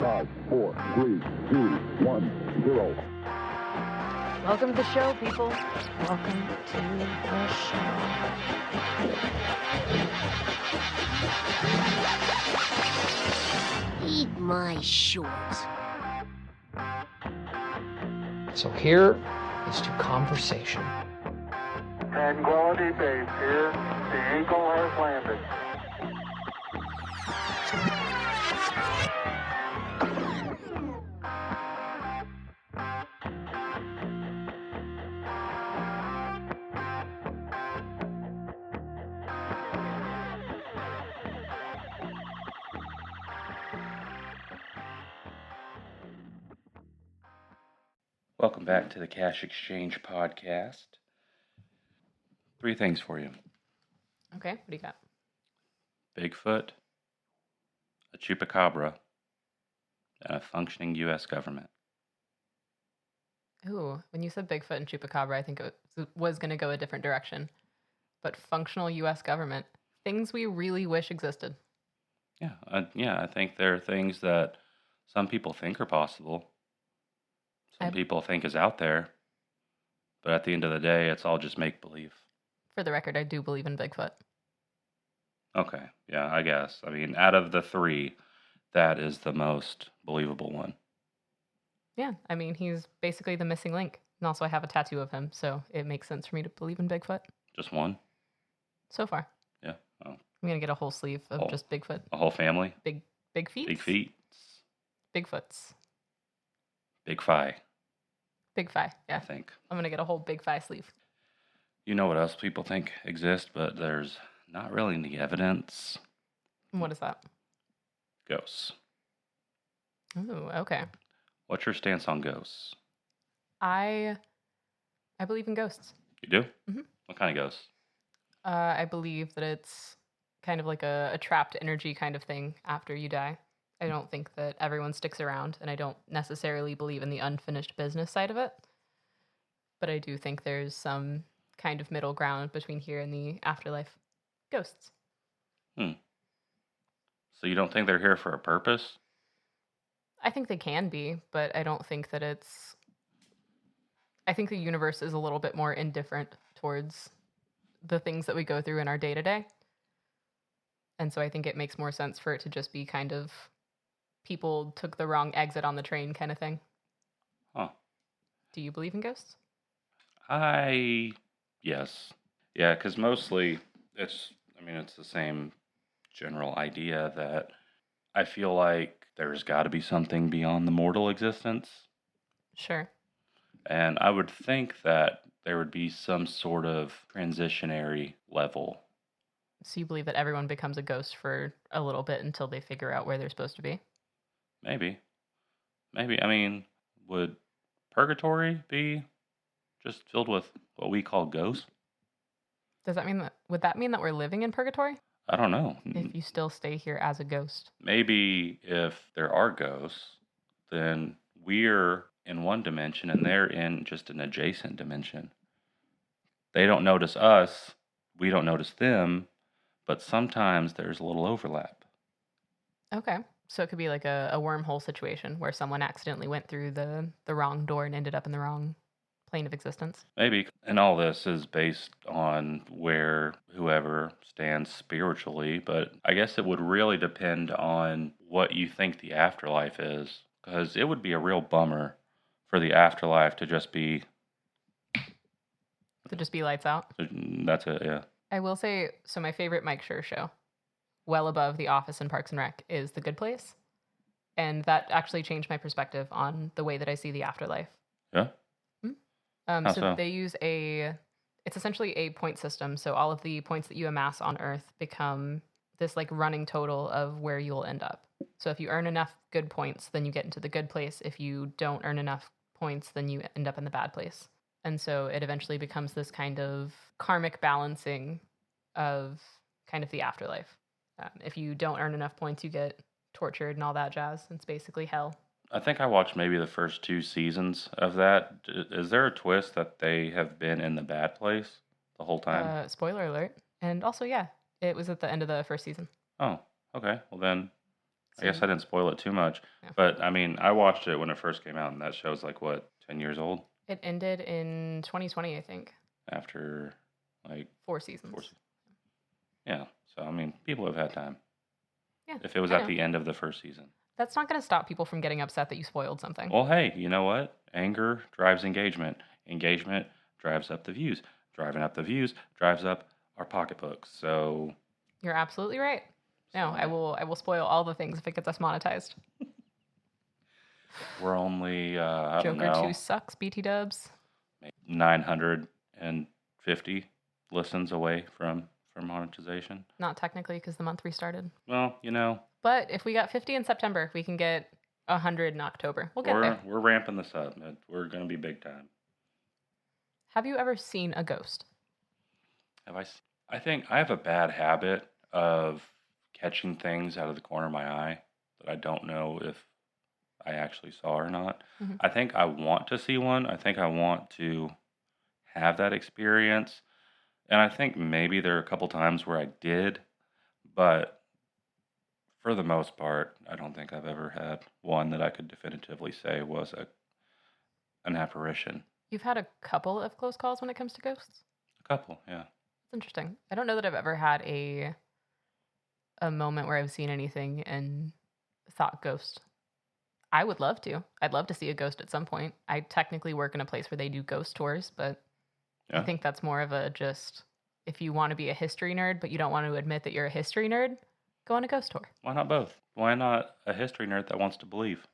5, 4, 3, 2, 1, 0. Welcome to the show, people. Welcome to the show. Eat my shorts. So here is to conversation. Tranquility Base here. The Eagle has landed. Welcome back to the Cash Exchange Podcast. 3 things for you. Okay, what do you got? Bigfoot, a Chupacabra, and a functioning U.S. government. Ooh, when you said Bigfoot and Chupacabra, I think it was going to go a different direction. But functional U.S. government, things we really wish existed. Yeah, I think there are things that some people think are possible. Some people think is out there. But at the end of the day, it's all just make-believe. For the record, I do believe in Bigfoot. Okay, yeah, I guess. I mean, out of the 3, that is the most believable one. Yeah, I mean, he's basically the missing link. And also, I have a tattoo of him, so it makes sense for me to believe in Bigfoot. Just one? So far. Yeah. Oh. I'm going to get a whole sleeve of just Bigfoot. A whole family? Big feet? Big feet. Bigfoots. Big Fi. Big Fi, yeah. I think. I'm going to get a whole Big Fi sleeve. You know what else people think exists, but there's not really any evidence? What is that? Ghosts. Ooh, okay. What's your stance on ghosts? I believe in ghosts. You do? Mm-hmm. What kind of ghosts? I believe that it's kind of like a trapped energy kind of thing after you die. I don't think that everyone sticks around, and I don't necessarily believe in the unfinished business side of it. But I do think there's some kind of middle ground between here and the afterlife. Ghosts. So you don't think they're here for a purpose? I think they can be, but I don't think that it's... I think the universe is a little bit more indifferent towards the things that we go through in our day-to-day. And so I think it makes more sense for it to just be kind of people took the wrong exit on the train kind of thing. Huh. Do you believe in ghosts? Yes. Yeah, because mostly it's the same general idea that I feel like there's got to be something beyond the mortal existence. Sure. And I would think that there would be some sort of transitionary level. So you believe that everyone becomes a ghost for a little bit until they figure out where they're supposed to be? Maybe. I mean, would purgatory be just filled with what we call ghosts? Does that mean that, would that mean that we're living in purgatory? I don't know. If you still stay here as a ghost? Maybe if there are ghosts, then we're in one dimension and they're in just an adjacent dimension. They don't notice us, we don't notice them, but sometimes there's a little overlap. Okay. So it could be like a wormhole situation where someone accidentally went through the wrong door and ended up in the wrong plane of existence. Maybe. And all this is based on where whoever stands spiritually, but I guess it would really depend on what you think the afterlife is, because it would be a real bummer for the afterlife to just be... To just be lights out? That's it, yeah. I will say, so my favorite Mike Schur show, well above The Office and Parks and Rec, is The Good Place. And that actually changed my perspective on the way that I see the afterlife. Yeah? So they use it's essentially a point system. So all of the points that you amass on Earth become this like running total of where you'll end up. So if you earn enough good points, then you get into the good place. If you don't earn enough points, then you end up in the bad place. And so it eventually becomes this kind of karmic balancing of kind of the afterlife. If you don't earn enough points, you get tortured and all that jazz. It's basically hell. I think I watched maybe the first 2 seasons of that. Is there a twist that they have been in the bad place the whole time? Spoiler alert. And also, yeah, it was at the end of the first season. Oh, okay. Well then, I guess I didn't spoil it too much. Yeah. But, I mean, I watched it when it first came out, and that show's like, what, 10 years old? It ended in 2020, I think. After, like... 4 seasons. Yeah. So, I mean, people have had time. Yeah. If it was at the end of the first season. That's not going to stop people from getting upset that you spoiled something. Well, hey, you know what? Anger drives engagement. Engagement drives up the views. Driving up the views drives up our pocketbooks. So... You're absolutely right. No, I will spoil all the things if it gets us monetized. We're only, I don't Joker know, 2 sucks, BT dubs. 950 listens away from monetization. Not technically because the month restarted. Well, you know. But if we got 50 in September, we can get 100 in October. We'll get there. We're ramping this up. We're going to be big time. Have you ever seen a ghost? I think I have a bad habit of catching things out of the corner of my eye that I don't know if I actually saw or not. Mm-hmm. I think I want to see one. I think I want to have that experience. And I think maybe there are a couple times where I did, but for the most part, I don't think I've ever had one that I could definitively say was an apparition. You've had a couple of close calls when it comes to ghosts? A couple, yeah. That's interesting. I don't know that I've ever had a moment where I've seen anything and thought ghost. I would love to. I'd love to see a ghost at some point. I technically work in a place where they do ghost tours, but yeah. I think that's more of a just, if you want to be a history nerd, but you don't want to admit that you're a history nerd, go on a ghost tour. Why not both? Why not a history nerd that wants to believe?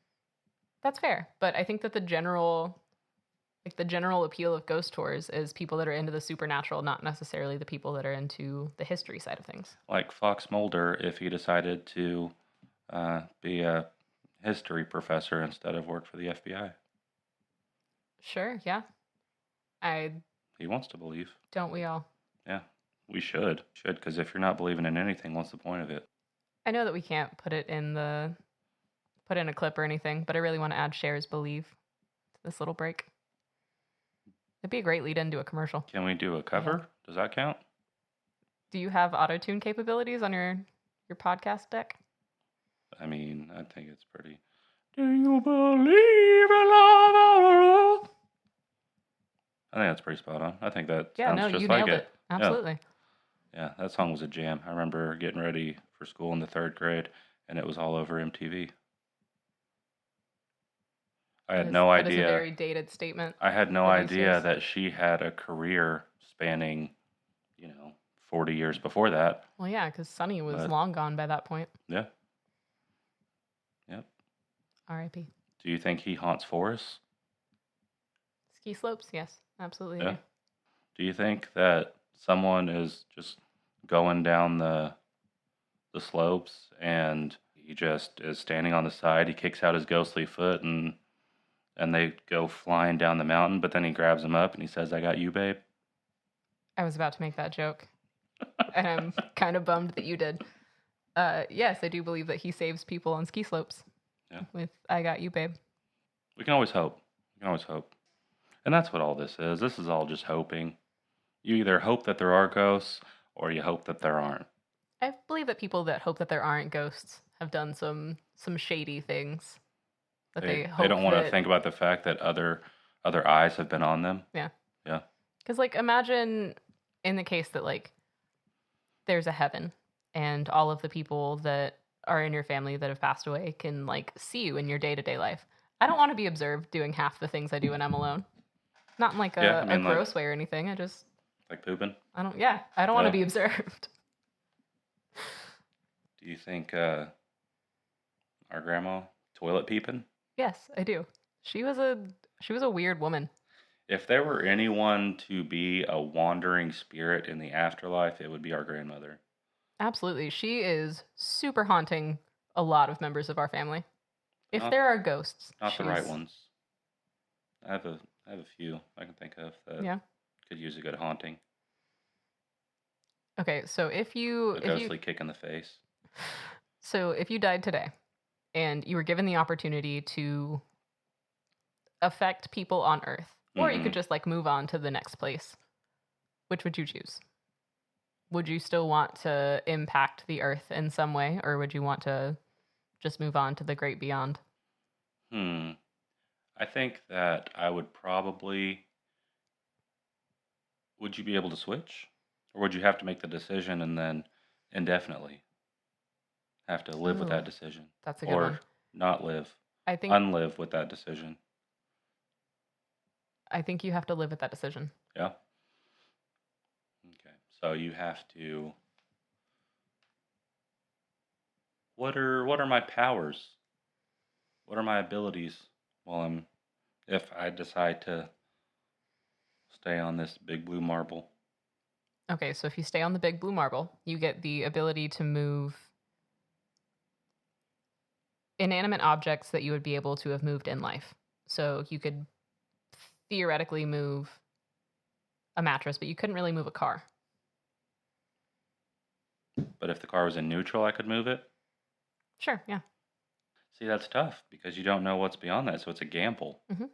That's fair. But I think that the general appeal of ghost tours is people that are into the supernatural, not necessarily the people that are into the history side of things. Like Fox Mulder, if he decided to be a history professor instead of work for the FBI. Sure, yeah. He wants to believe. Don't we all? Yeah, we should. Because if you're not believing in anything, what's the point of it? I know that we can't put in a clip or anything, but I really want to add Cher's Believe to this little break. It'd be a great lead into a commercial. Can we do a cover? Yeah. Does that count? Do you have auto-tune capabilities on your podcast deck? I mean, I think it's pretty... Do you believe in love? I think that's pretty spot on. I think that sounds just like it. Absolutely. Yeah, that song was a jam. I remember getting ready for school in the 3rd grade, and it was all over MTV. I had no idea. That is a very dated statement. I had no idea that she had a career spanning, 40 years before that. Well, yeah, because Sonny was long gone by that point. Yeah. Yep. R.I.P. Do you think he haunts forests? Ski slopes? Yes, absolutely. Yeah. Do you think that someone is just going down the slopes and he just is standing on the side, he kicks out his ghostly foot and they go flying down the mountain, but then he grabs him up and he says, "I got you, babe"? I was about to make that joke. And I'm kind of bummed that you did. Yes, I do believe that he saves people on ski slopes. Yeah. With "I got you, babe." We can always hope. And that's what all this is. This is all just hoping. You either hope that there are ghosts or you hope that there aren't. I believe that people that hope that there aren't ghosts have done some shady things. They don't want to think about the fact that other eyes have been on them. Yeah. Yeah. Because, imagine in the case that, there's a heaven and all of the people that are in your family that have passed away can, see you in your day-to-day life. I don't want to be observed doing half the things I do when I'm alone. Not in, a gross way or anything. I just... Like pooping? I don't want to be observed. Do you think our grandma toilet peeping? Yes, I do. She was a weird woman. If there were anyone to be a wandering spirit in the afterlife, it would be our grandmother. Absolutely. She is super haunting a lot of members of our family. If there are ghosts. Not the right ones. I have a few I can think of that could use a good haunting. Okay, so if you... ghostly kick in the face. So if you died today and you were given the opportunity to affect people on Earth, or you could just move on to the next place, which would you choose? Would you still want to impact the Earth in some way, or would you want to just move on to the great beyond? I think that I would probably. Would you be able to switch? Or would you have to make the decision and then indefinitely have to live with Ooh, that decision? that's a good Or one. not live, I think unlive with that decision? you have to live with that decision. Yeah? Okay. So you have to. What are my powers? What are my abilities if I decide to stay on this big blue marble? Okay, so if you stay on the big blue marble, you get the ability to move inanimate objects that you would be able to have moved in life. So you could theoretically move a mattress, but you couldn't really move a car. But if the car was in neutral, I could move it? Sure, yeah. See, that's tough because you don't know what's beyond that, so it's a gamble. Mhm.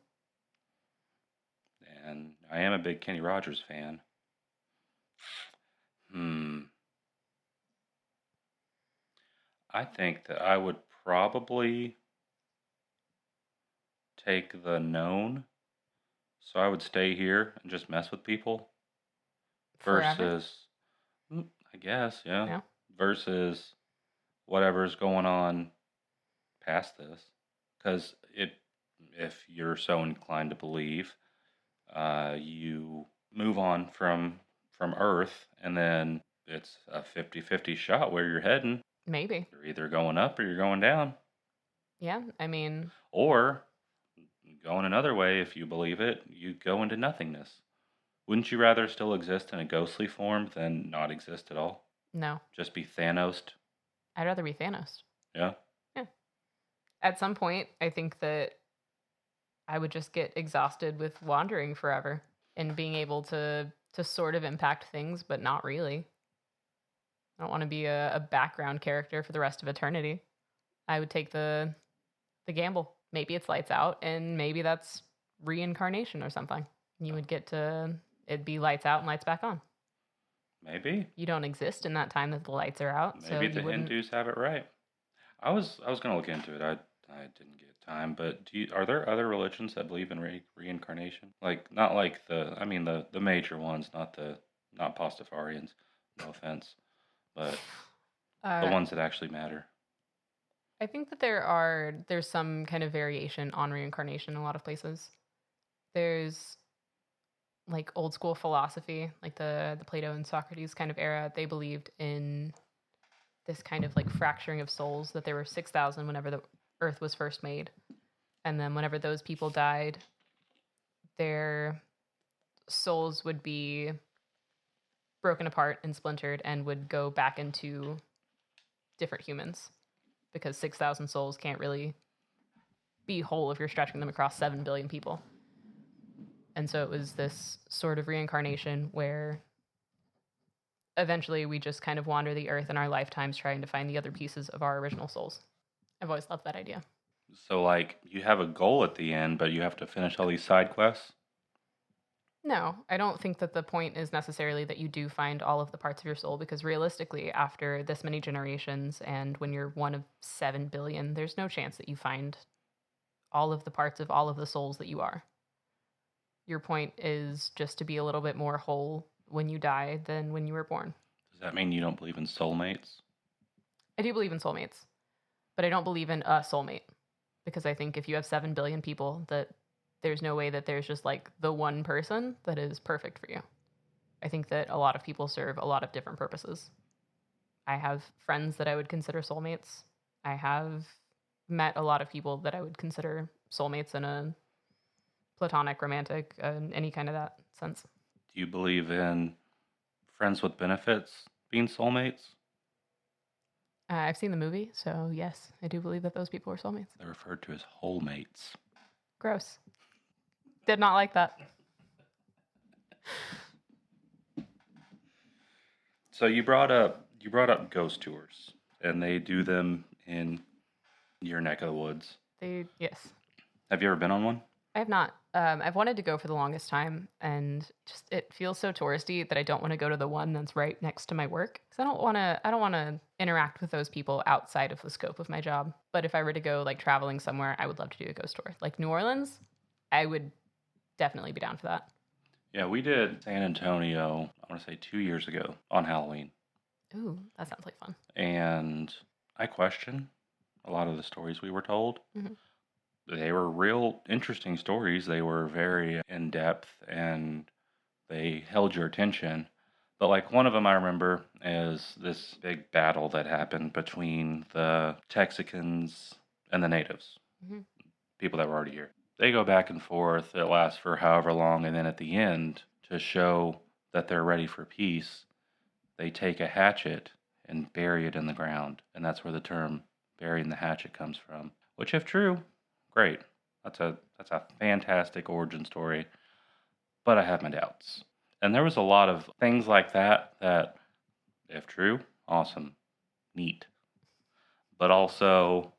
And I am a big Kenny Rogers fan. I think that I would probably take the known. So I would stay here and just mess with people Forever. versus, I guess, yeah, Yeah. versus whatever's going on past this. Because if you're so inclined to believe, you move on from Earth, and then it's a 50-50 shot where you're heading. Maybe. You're either going up or you're going down. Yeah, I mean, Or, going another way, if you believe it, you go into nothingness. Wouldn't you rather still exist in a ghostly form than not exist at all? no. Just be Thanos? I'd rather be Thanos. Yeah? Yeah. At some point, I think that I would just get exhausted with wandering forever and being able to sort of impact things, but not really. I don't want to be a background character for the rest of eternity. I would take the gamble. Maybe it's lights out, and maybe that's reincarnation or something. You would get to, it'd be lights out and lights back on. Maybe. You don't exist in that time that the lights are out. Maybe so the you wouldn't. Hindus have it right. I was going to look into it. I didn't get time, but are there other religions that believe in reincarnation? Like, not like the major ones, not Pastafarians, no offense, but the ones that actually matter. I think that there's some kind of variation on reincarnation in a lot of places. There's like old school philosophy, like the Plato and Socrates kind of era. They believed in this kind of like fracturing of souls, that there were 6,000 whenever the earth was first made. And then whenever those people died, their souls would be broken apart and splintered and would go back into different humans, because 6,000 souls can't really be whole if you're stretching them across 7 billion people. And so it was this sort of reincarnation where eventually we just kind of wander the earth in our lifetimes trying to find the other pieces of our original souls. I've always loved that idea. So, like, you have a goal at the end, but you have to finish all these side quests? No, I don't think that the point is necessarily that you do find all of the parts of your soul, because realistically, after this many generations and when you're one of 7 billion, there's no chance that you find all of the parts of all of the souls that you are. Your point is just to be a little bit more whole when you die than when you were born. Does that mean you don't believe in soulmates? I do believe in soulmates, but I don't believe in a soulmate, because I think if you have 7 billion people, that there's no way that there's just like the one person that is perfect for you. I think that a lot of people serve a lot of different purposes. I have friends that I would consider soulmates. I have met a lot of people that I would consider soulmates in a platonic, romantic, any kind of that sense. Do you believe in friends with benefits being soulmates? I've seen the movie, so yes, I do believe that those people are soulmates. They're referred to as whole mates. Gross. Did not like that. So you brought up ghost tours, and they do them in your neck of the woods. Yes. Have you ever been on one? I have not. I've wanted to go for the longest time, and just it feels so touristy that I don't want to go to the one that's right next to my work. Because I don't want to interact with those people outside of the scope of my job. But if I were to go like traveling somewhere, I would love to do a ghost tour. Like New Orleans, I would definitely be down for that. Yeah, we did San Antonio, I want to say 2 years ago on Halloween. Ooh, that sounds like fun. And I question a lot of the stories we were told. Mhm. They were real interesting stories. They were very in depth and they held your attention. But like one of them I remember is this big battle that happened between the Texicans and the natives, Mhm. people that were already here. They go back and forth. It lasts for however long. And then at the end, to show that they're ready for peace, they take a hatchet and bury it in the ground. And that's where the term burying the hatchet comes from. Which, if true, great. That's a fantastic origin story. But I have my doubts. And there was a lot of things like that that, if true, awesome, neat. But also,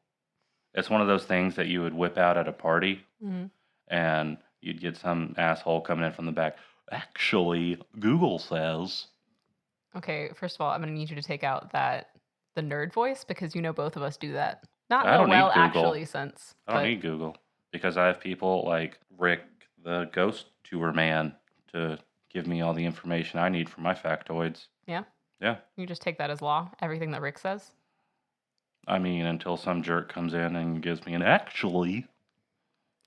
it's one of those things that you would whip out at a party Mhm. and you'd get some asshole coming in from the back. Actually, Google says. Okay, first of all, I'm going to need you to take out the nerd voice because you know both of us do that. Not I don't need well Google. actually since. I don't but need Google because I have people like Rick, the ghost tour man, to give me all the information I need for my factoids. Yeah? Yeah. You just take that as law, everything that Rick says. I mean, until some jerk comes in and gives me an actually.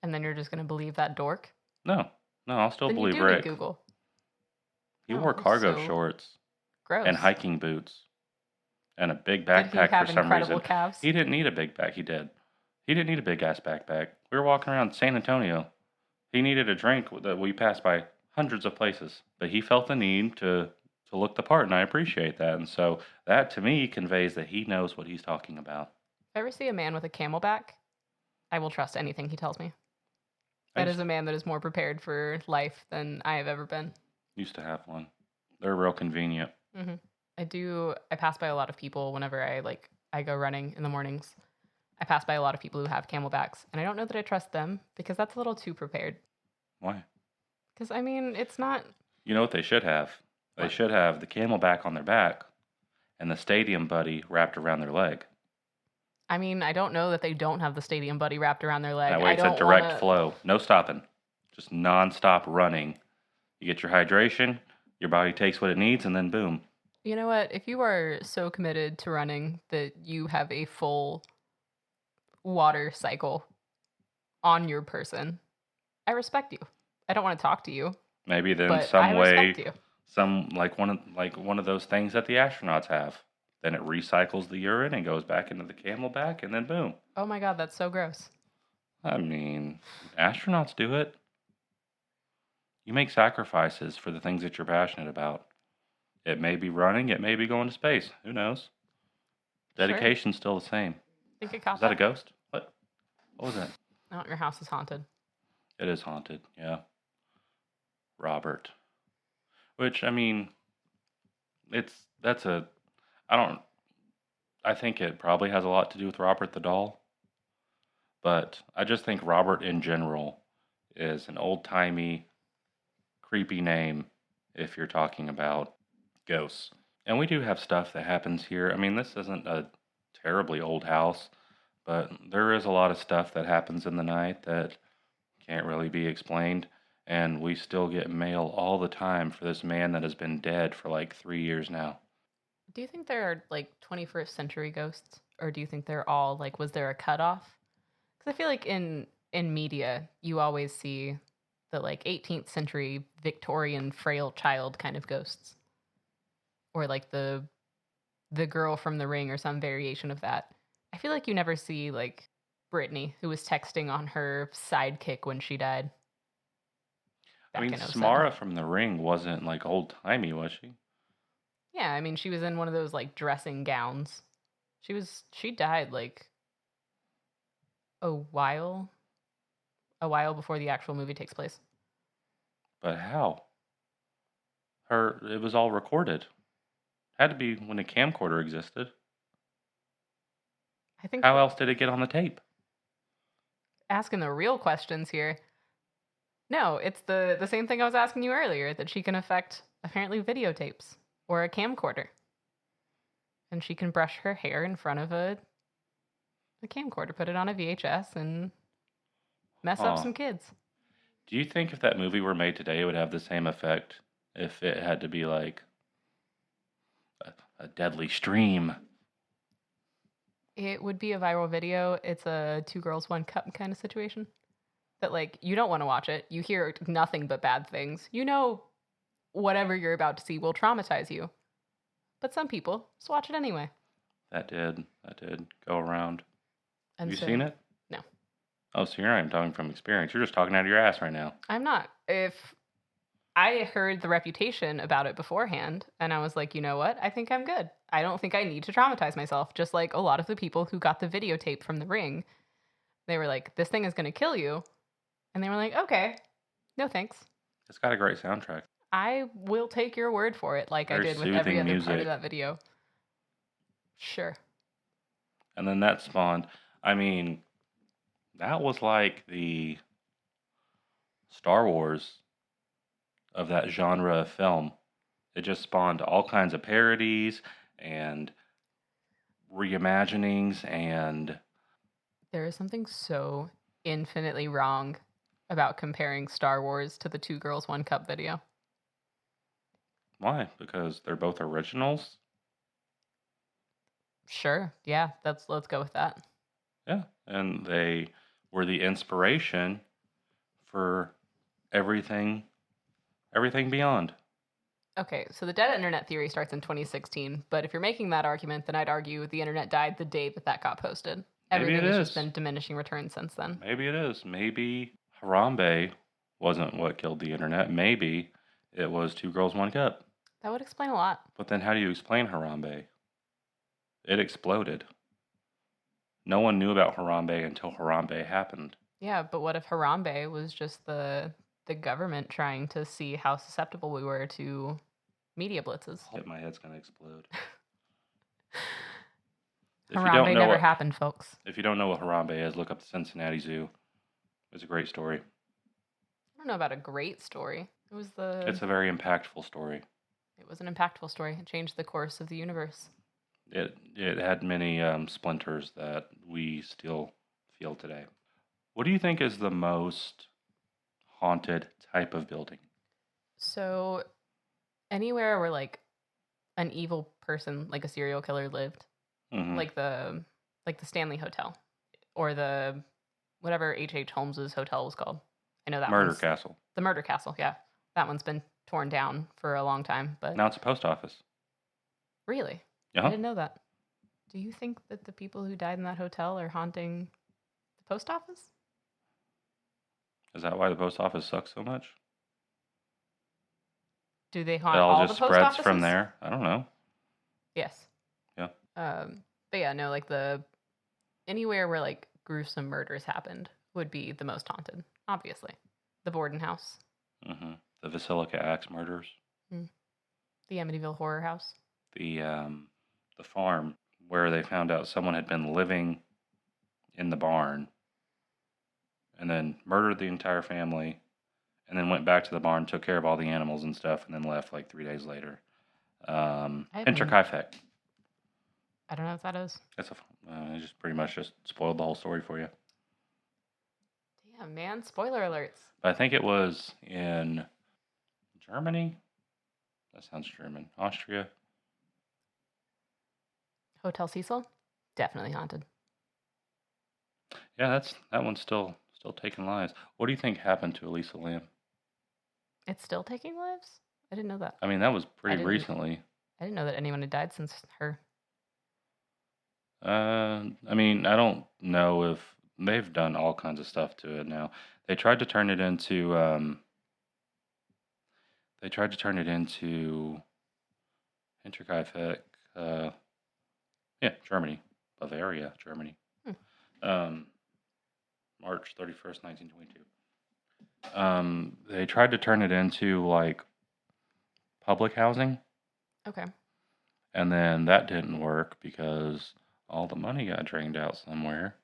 And then you're just going to believe that dork? No, I'll still Then believe you do Rick. need Google. He Oh, wore cargo so shorts Gross. and hiking boots and a big Did he backpack have for some incredible reason. calves? He didn't need a big back. He did. He didn't need a big ass backpack. We were walking around San Antonio. He needed a drink that we passed by hundreds of places, but he felt the need to look the part, and I appreciate that. And so that to me conveys that he knows what he's talking about. If I ever see a man with a camelback, I will trust anything he tells me. That is a man that is more prepared for life than I have ever been. Used to have one. They're real convenient. Mm-hmm. I pass by a lot of people whenever I go running in the mornings. I pass by a lot of people who have camelbacks, and I don't know that I trust them because that's a little too prepared. Why? Because, I mean, it's not... You know what they should have? They should have the camelback on their back and the stadium buddy wrapped around their leg. I mean, I don't know that they don't have the stadium buddy wrapped around their leg. That way it's a direct flow. No stopping. Just non-stop running. You get your hydration, your body takes what it needs, and then boom. You know what? If you are so committed to running that you have a full water cycle on your person, I respect you. I don't want to talk to you. Maybe then but some I way, respect you. some like one of those things that the astronauts have. Then it recycles the urine and goes back into the camelback, and then boom. Oh my God, that's so gross. I mean, astronauts do it. You make sacrifices for the things that you're passionate about. It may be running, it may be going to space. Who knows? Dedication's still the same. Think it costs Is that a ghost? What was that? No, your house is haunted. It is haunted, yeah. Robert. Which, I mean, I think it probably has a lot to do with Robert the doll. But I just think Robert in general is an old-timey, creepy name if you're talking about ghosts. And we do have stuff that happens here. I mean, this isn't a terribly old house, but there is a lot of stuff that happens in the night that can't really be explained. And we still get mail all the time for this man that has been dead for like 3 years now. Do you think there are like 21st century ghosts? Or do you think they're all like, was there a cutoff? Because I feel like in media, you always see the like 18th century Victorian frail child kind of ghosts. Or like the girl from The Ring or some variation of that. I feel like you never see like Brittany, who was texting on her sidekick when she died. I mean, in 07. Samara from The Ring wasn't like old-timey, was she? Yeah, I mean, she was in one of those like dressing gowns. She died like a while before the actual movie takes place. But how? It was all recorded. Had to be when a camcorder existed. I think How else did it get on the tape? asking the real questions here. No, it's the same thing I was asking you earlier, that she can affect apparently videotapes or a camcorder. And she can brush her hair in front of a camcorder, put it on a VHS, and mess up Huh. some kids. Do you think if that movie were made today, it would have the same effect if it had to be like a deadly stream? It would be a viral video. It's a 2 girls, 1 cup kind of situation. That, like, you don't want to watch it. You hear nothing but bad things. You know whatever you're about to see will traumatize you. But some people just watch it anyway. That did go around. And Have you so- seen it? No. Oh, so you're not even talking from experience. You're just talking out of your ass right now. I'm not. If I heard the reputation about it beforehand, and I was like, you know what? I think I'm good. I don't think I need to traumatize myself. Just like a lot of the people who got the videotape from The Ring, they were like, this thing is going to kill you. And they were like, okay, no thanks. It's got a great soundtrack. I will take your word for it, like I Very did with every soothing other part music. of that video. Sure. And then that spawned, I mean, that was like the Star Wars of that genre of film. It just spawned all kinds of parodies and reimaginings, and There is something so infinitely wrong about comparing Star Wars to the 2 girls, 1 cup video. why? Because they're both originals. Sure. Yeah, let's go with that. Yeah, and they were the inspiration for everything beyond. Okay, so the dead internet theory starts in 2016, but if you're making that argument, then I'd argue the internet died the day that got posted. Maybe Everything it has just is. been diminishing returns since then. Maybe it is. Maybe Harambe wasn't what killed the internet. Maybe it was 2 girls, 1 cup. That would explain a lot. But then how do you explain Harambe? It exploded. No one knew about Harambe until Harambe happened. Yeah, but what if Harambe was just the government trying to see how susceptible we were to media blitzes? My head's going to explode. If you don't Harambe know never what- happened, folks. If you don't know what Harambe is, look up the Cincinnati Zoo. It's a great story. I don't know about a great story. It's a very impactful story. It was an impactful story. It changed the course of the universe. It had many splinters that we still feel today. What do you think is the most haunted type of building? So, anywhere where like an evil person, like a serial killer, lived, Mhm. like the Stanley Hotel, or the whatever H.H. Holmes's hotel was called. I know that Murder one's- Castle. The Murder Castle, yeah, that one's been torn down for a long time. But Now it's a post office. really, I Yeah. didn't know that. Do you think that the people who died in that hotel are haunting the post office? Is that why the post office sucks so much? Do they It haunt all all just the post spreads offices? from there. I don't know. Yes. Yeah. But yeah, no, like anywhere where like gruesome murders happened would be the most haunted. Obviously, the Borden House, Hmm. The Basilica Axe murders. the Amityville Horror House. The farm where they found out someone had been living in the barn and then murdered the entire family and then went back to the barn, took care of all the animals and stuff, and then left like 3 days later. haven't- Interkaifeck. I don't know what that is. That's it just pretty much just spoiled the whole story for you. Damn, man! Spoiler alerts. But I think it was in Germany. That sounds German. Austria. Hotel Cecil, definitely haunted. Yeah, that one's still taking lives. What do you think happened to Elisa Lam? It's still taking lives. I didn't know that. I mean, that was pretty didn't- recently. I didn't know that anyone had died since her. I mean, I don't know if they've done all kinds of stuff to it now. They tried to turn it into Hinterkaifeck, Germany, Bavaria, Germany. March 31st, 1922. They tried to turn it into like public housing, Okay. and then that didn't work because all the money got drained out somewhere.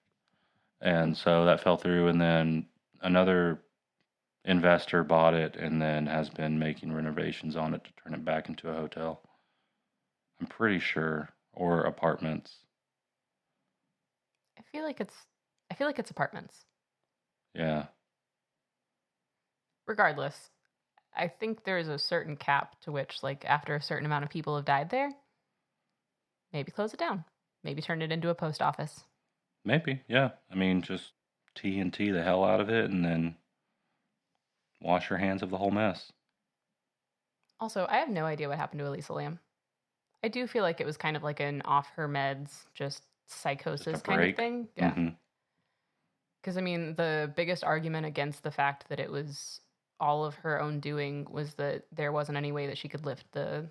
And so that fell through, and then another investor bought it and then has been making renovations on it to turn it back into a hotel. I'm pretty sure, or apartments. I feel like it's apartments. Yeah. Regardless, I think there's a certain cap to which, like, after a certain amount of people have died there, maybe close it down. Maybe turn it into a post office. Maybe, yeah. I mean, just TNT the hell out of it and then wash your hands of the whole mess. Also, I have no idea what happened to Elisa Lam. I do feel like it was kind of like an off her meds, just psychosis Just a kind of break. thing. Yeah. Mm-hmm. Because, I mean, the biggest argument against the fact that it was all of her own doing was that there wasn't any way that she could lift the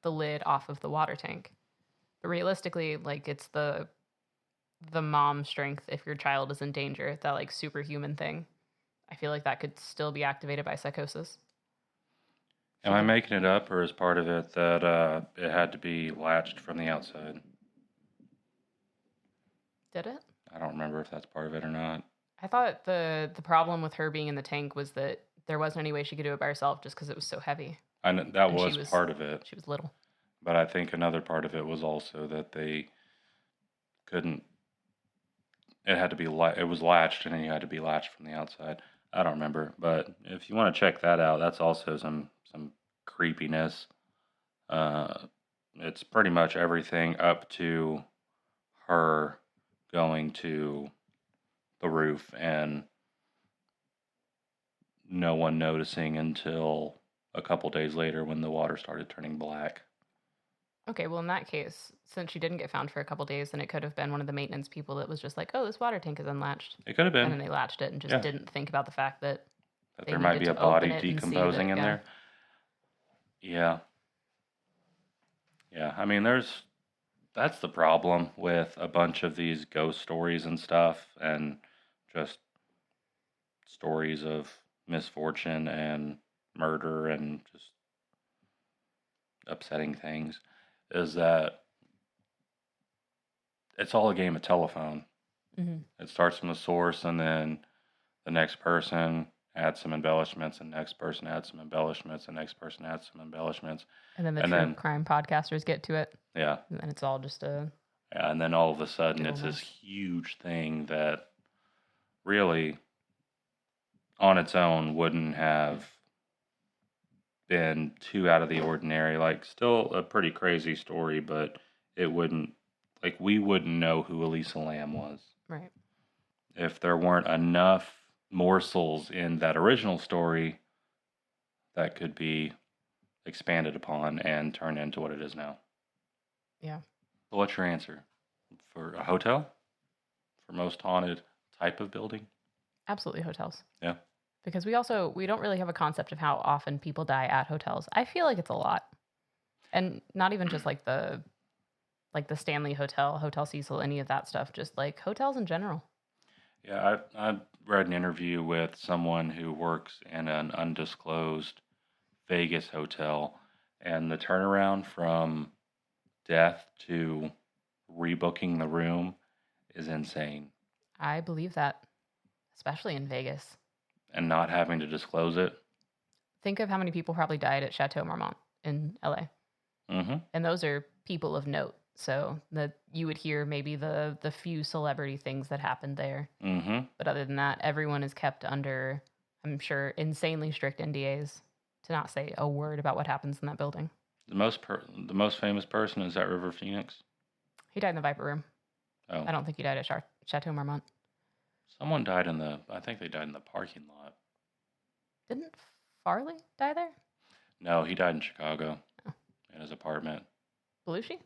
lid off of the water tank. But realistically, like, it's the mom strength if your child is in danger, that, like, superhuman thing. I feel like that could still be activated by psychosis. Am I making it up, or is part of it that it had to be latched from the outside? Did it? I don't remember if that's part of it or not. I thought the problem with her being in the tank was that there wasn't any way she could do it by herself just because it was so heavy. That And was part of it. She was little. But I think another part of it was also that they couldn't. It had to be it was latched, and then you had to be latched from the outside. I don't remember, but if you want to check that out, that's also some creepiness. It's pretty much everything up to her going to the roof and no one noticing until a couple days later when the water started turning black. Okay, well, in that case, since she didn't get found for a couple days, then it could have been one of the maintenance people that was just like, oh, this water tank is unlatched. It could have been. And then they latched it and just Yeah. didn't think about the fact that there might be a needed to open body it and see decomposing that- in yeah. there. Yeah. Yeah, I mean, that's the problem with a bunch of these ghost stories and stuff, and just stories of misfortune and murder and just upsetting things, is that it's all a game of telephone. Mm-hmm. It starts from the source, and then the next person adds some embellishments, and the next person adds some embellishments, and the next person adds some embellishments. And then the true crime podcasters get to it. Yeah. And then it's all just a... Yeah, and then all of a sudden it's this huge thing that really, on its own, wouldn't have been too out of the ordinary. Like, still a pretty crazy story, but it wouldn't, like, we wouldn't know who Elisa Lam was. Right. If there weren't enough morsels in that original story that could be expanded upon and turned into what it is now. Yeah. So what's your answer? For a hotel? For most haunted type of building? Absolutely hotels. Yeah. Because we don't really have a concept of how often people die at hotels. I feel like it's a lot. And not even just like the Stanley Hotel, Hotel Cecil, any of that stuff, just like hotels in general. Yeah, I've read an interview with someone who works in an undisclosed Vegas hotel, and the turnaround from death to rebooking the room is insane. I believe that, especially in Vegas. And not having to disclose it. Think of how many people probably died at Chateau Marmont in LA. Mm-hmm. And those are people of note. So that you would hear maybe the few celebrity things that happened there. Mm-hmm. But other than that, everyone is kept under, I'm sure, insanely strict NDAs to not say a word about what happens in that building. The most famous person is at River Phoenix. He died in the Viper Room. Oh, I don't think he died at Chateau Marmont. someone died I think they died in the parking lot. Didn't Farley die there? No, he died in Chicago. Oh. In his apartment. Belushi?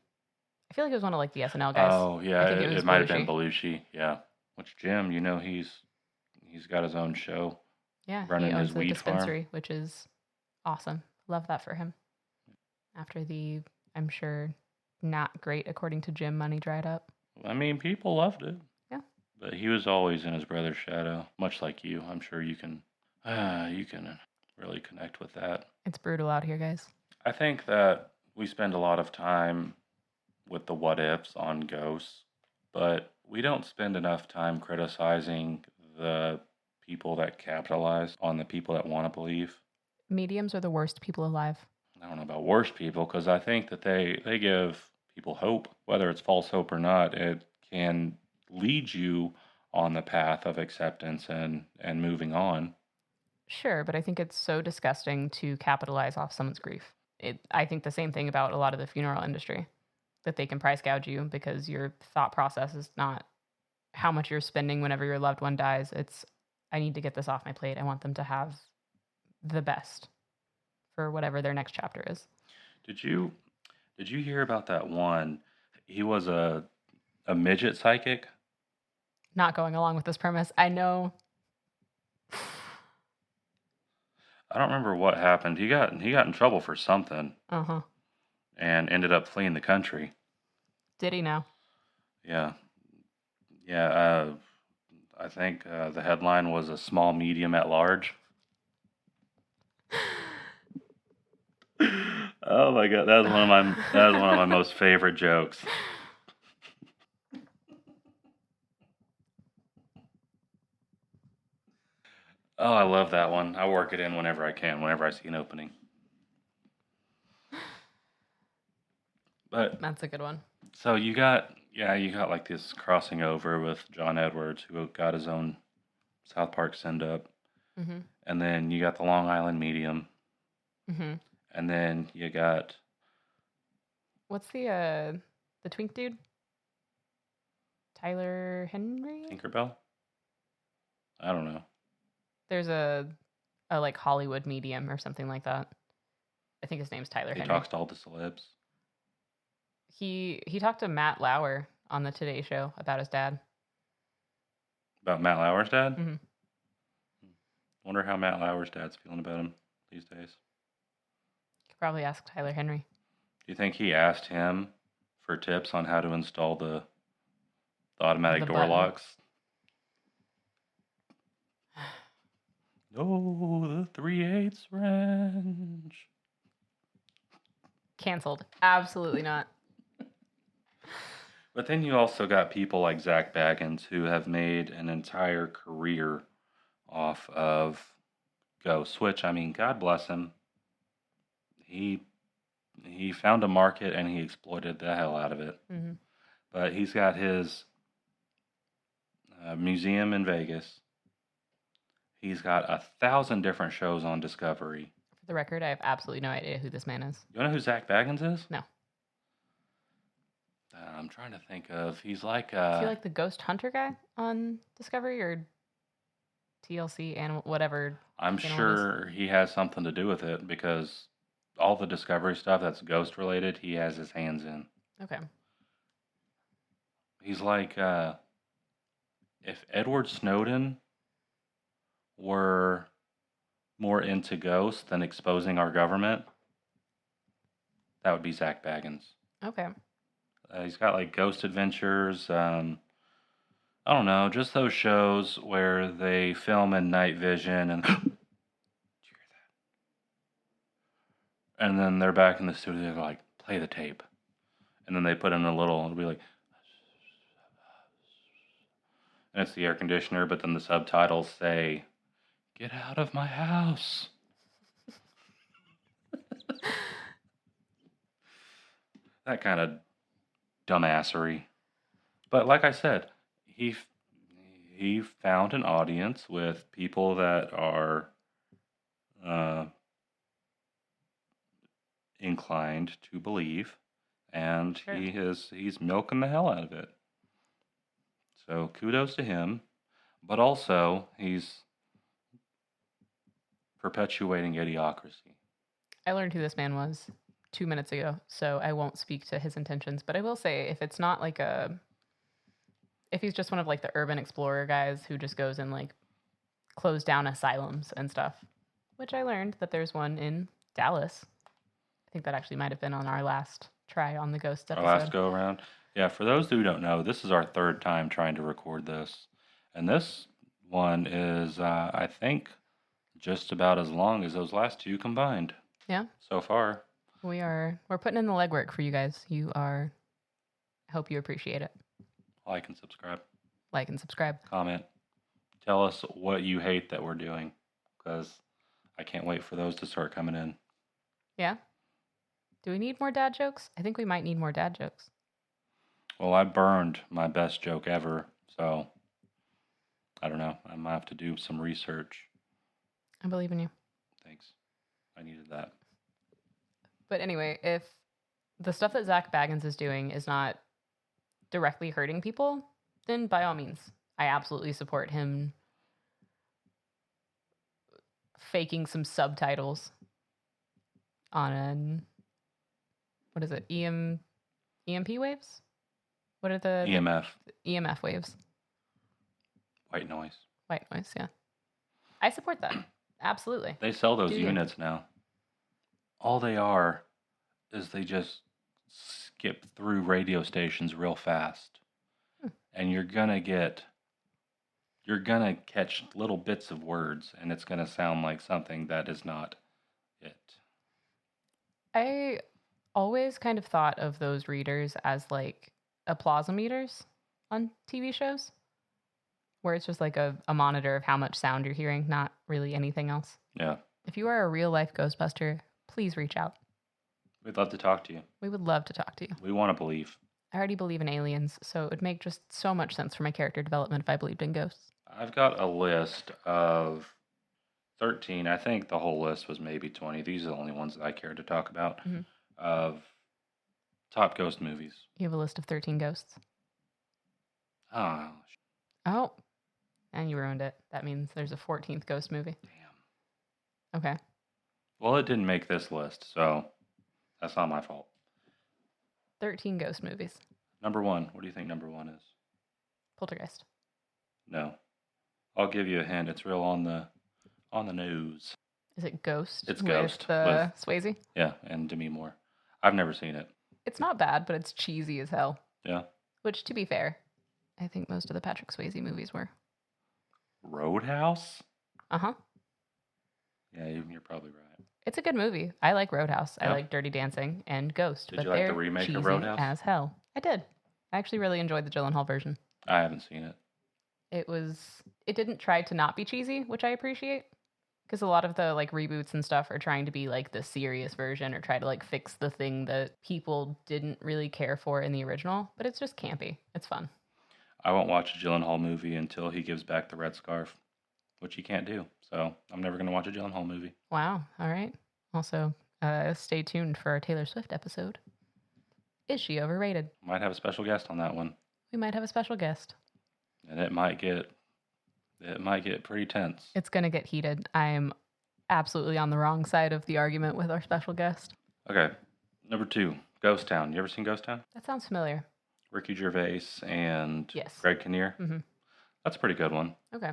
I feel like it was one of like the SNL guys. Oh yeah, I think it might have been Belushi. Yeah, which Jim, he's got his own show. Yeah, running he owns his the weed dispensary, farm. which is awesome. Love that for him. After the, I'm sure, not great according to Jim, money dried up. I mean, people loved it. Yeah. But he was always in his brother's shadow, much like you. I'm sure you can really connect with that. It's brutal out here, guys. I think that we spend a lot of time with the what ifs on ghosts, but we don't spend enough time criticizing the people that capitalize on the people that want to believe. Mediums are the worst people alive. I don't know about worse people, because I think that they give people hope, whether it's false hope or not. It can lead you on the path of acceptance and moving on. Sure, but I think it's so disgusting to capitalize off someone's grief. I think the same thing about a lot of the funeral industry, that they can price gouge you because your thought process is not how much you're spending whenever your loved one dies. It's, I need to get this off my plate. I want them to have the best for whatever their next chapter is. Did you hear about that one? He was a midget psychic. Not going along with this premise. I know. I don't remember what happened. He got in trouble for something. Uh-huh. And ended up fleeing the country. Did he now? Yeah. Yeah, I think the headline was a small medium at large. Oh my god, that was one of my most favorite jokes. Oh, I love that one. I work it in whenever I can, whenever I see an opening. But that's a good one. So you got like this crossing over with John Edwards, who got his own South Park send-up. Mm-hmm. And then you got the Long Island Medium. Mm-hmm. And then you got... What's the twink dude? Tyler Henry? Tinkerbell? I don't know. There's a like Hollywood medium or something like that. I think his name's Tyler Henry. He talks to all the celebs. He talked to Matt Lauer on the Today Show about his dad. About Matt Lauer's dad? Mm-hmm. Wonder how Matt Lauer's dad's feeling about him these days. Could probably ask Tyler Henry. Do you think he asked him for tips on how to install the automatic door button. locks? No, the 3/8 wrench. Canceled. Absolutely not. But then you also got people like Zach Baggins who have made an entire career off of ghosts, which, I mean, God bless him. He found a market and he exploited the hell out of it. Mm-hmm. But he's got his museum in Vegas. He's got 1,000 different shows on Discovery. For the record, I have absolutely no idea who this man is. You know who Zach Baggins is? No. I'm trying to think of. He's like... Is he like the ghost hunter guy on Discovery or TLC and whatever? I'm sure he has something to do with it because all the Discovery stuff that's ghost related, he has his hands in. Okay. He's like... if Edward Snowden were more into ghosts than exposing our government, that would be Zach Baggins. Okay. He's got like Ghost Adventures. I don't know, just those shows where they film in night vision and did you hear that? And then they're back in the studio. They're like, play the tape, and then they put in a little. It'll be like, and it's the air conditioner, but then the subtitles say, "Get out of my house." That kind of dumbassery. But like I said, he found an audience with people that are inclined to believe, and Sure. he's milking the hell out of it. So kudos to him, but also he's perpetuating idiocracy. I learned who this man was 2 minutes ago, so I won't speak to his intentions. But I will say, if it's not like if he's just one of like the urban explorer guys who just goes and like close down asylums and stuff, which I learned that there's one in Dallas. I think that actually might have been on our last try on the ghost episode. Our last go around. Yeah, for those who don't know, this is our third time trying to record this. And this one is, I think, just about as long as those last two combined. Yeah. So far. We're putting in the legwork for you guys. I hope you appreciate it. Like and subscribe. Like and subscribe. Comment. tell us what you hate that we're doing, because I can't wait for those to start coming in. Yeah. Do we need more dad jokes? I think we might need more dad jokes. Well, I burned my best joke ever, so I don't know. I might have to do some research. I believe in you. Thanks. I needed that. But anyway, if the stuff that Zach Baggins is doing is not directly hurting people, then by all means, I absolutely support him faking some subtitles on what is it? EMP waves? What are the EMF waves? White noise. White noise, yeah. I support that. Absolutely. They sell those Do you? units now. All they are is they just skip through radio stations real fast. And you're gonna catch little bits of words, and it's gonna sound like something that is not it. I always kind of thought of those readers as like applausometers on TV shows, where it's just like a monitor of how much sound you're hearing, not really anything else. Yeah. If you are a real life Ghostbuster, please reach out. We'd love to talk to you. We would love to talk to you. We want to believe. I already believe in aliens, so it would make just so much sense for my character development if I believed in ghosts. I've got a list of 13. I think the whole list was maybe 20. These are the only ones that I care to talk about. Mm-hmm. Of top ghost movies. You have a list of 13 ghosts. Oh. Oh. And you ruined it. That means there's a 14th ghost movie. Damn. Okay. Well, it didn't make this list, so that's not my fault. 13 ghost movies. Number 1. What do you think number 1 is? Poltergeist. No. I'll give you a hint. It's real on the news. Is it Ghost? It's with Ghost. Swayze? Yeah, and Demi Moore. I've never seen it. It's not bad, but it's cheesy as hell. Yeah. Which, to be fair, I think most of the Patrick Swayze movies were. Roadhouse? Uh-huh. Yeah, you're probably right. It's a good movie. I like Roadhouse. Yeah. I like Dirty Dancing and Ghost. Did but you like they're the remake cheesy of Roadhouse? as hell. I did. I actually really enjoyed the Gyllenhaal version. I haven't seen it. It didn't try to not be cheesy, which I appreciate. Because a lot of the like reboots and stuff are trying to be like the serious version or try to like fix the thing that people didn't really care for in the original. But it's just campy. It's fun. I won't watch a Gyllenhaal movie until he gives back the red scarf, which he can't do. So I'm never going to watch a Gyllenhaal movie. Wow. All right. Also, stay tuned for our Taylor Swift episode. Is she overrated? Might have a special guest on that one. We might have a special guest. And it might get pretty tense. It's going to get heated. I'm absolutely on the wrong side of the argument with our special guest. Okay. Number 2, Ghost Town. You ever seen Ghost Town? That sounds familiar. Ricky Gervais and Yes. Greg Kinnear. Mm-hmm. That's a pretty good one. Okay.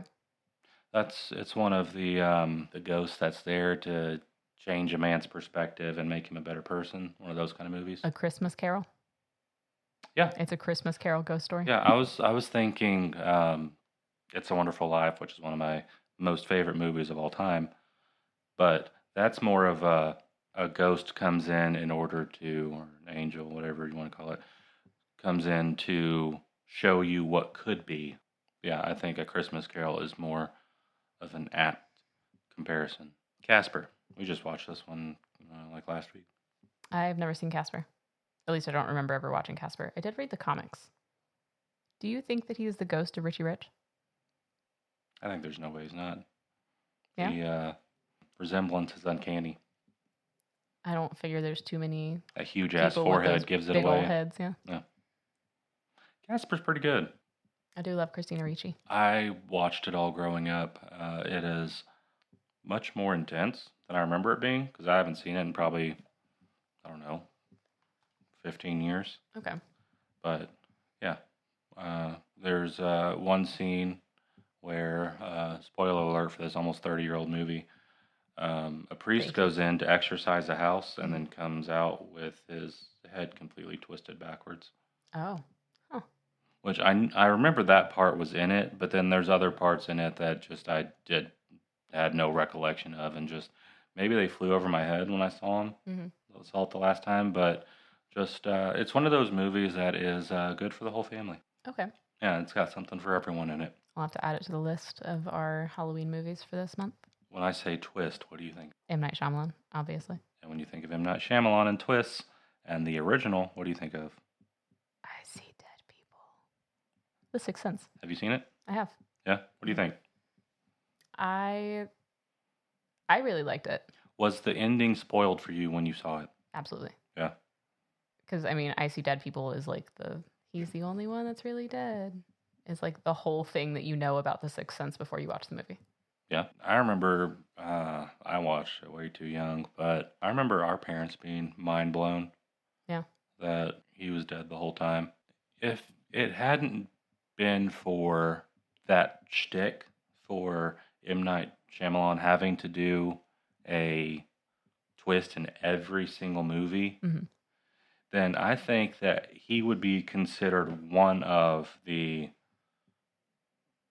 It's one of the ghosts that's there to change a man's perspective and make him a better person. One of those kind of movies. A Christmas Carol? Yeah. It's a Christmas Carol ghost story? Yeah, I was thinking It's a Wonderful Life, which is one of my most favorite movies of all time. But that's more of a ghost comes in order to, or an angel, whatever you want to call it, comes in to show you what could be. Yeah, I think A Christmas Carol is more of an apt comparison. Casper. We just watched this one like last week. I've never seen Casper. At least I don't remember ever watching Casper. I did read the comics. Do you think that he's the ghost of Richie Rich? I think there's no way he's not. Yeah? The resemblance is uncanny. I don't figure there's too many A huge-ass people with forehead those gives it big away. old heads, yeah. Yeah. Casper's pretty good. I do love Christina Ricci. I watched it all growing up. It is much more intense than I remember it being, because I haven't seen it in probably, I don't know, 15 years. Okay. But, yeah. There's one scene where, spoiler alert for this almost 30-year-old movie, a priest goes in to exorcise a house and then comes out with his head completely twisted backwards. Oh. Huh. Which I remember that part was in it, but then there's other parts in it that just had no recollection of, and just maybe they flew over my head when I saw them. Saw it the last time, but just it's one of those movies that is good for the whole family. Okay. Yeah, it's got something for everyone in it. I'll have to add it to the list of our Halloween movies for this month. When I say twist, what do you think? M. Night Shyamalan, obviously. And when you think of M. Night Shyamalan and twists and the original, what do you think of? I see dead people. The Sixth Sense. Have you seen it? I have. Yeah? What do you think? I really liked it. Was the ending spoiled for you when you saw it? Absolutely. Yeah. Because, I mean, I see dead people is like he's the only one that's really dead. It's like the whole thing that you know about The Sixth Sense before you watch the movie. Yeah. I remember I watched it way too young, but I remember our parents being mind blown. Yeah. That he was dead the whole time. If it hadn't been for that shtick for M. Night Shyamalan having to do a twist in every single movie, then I think that he would be considered one of the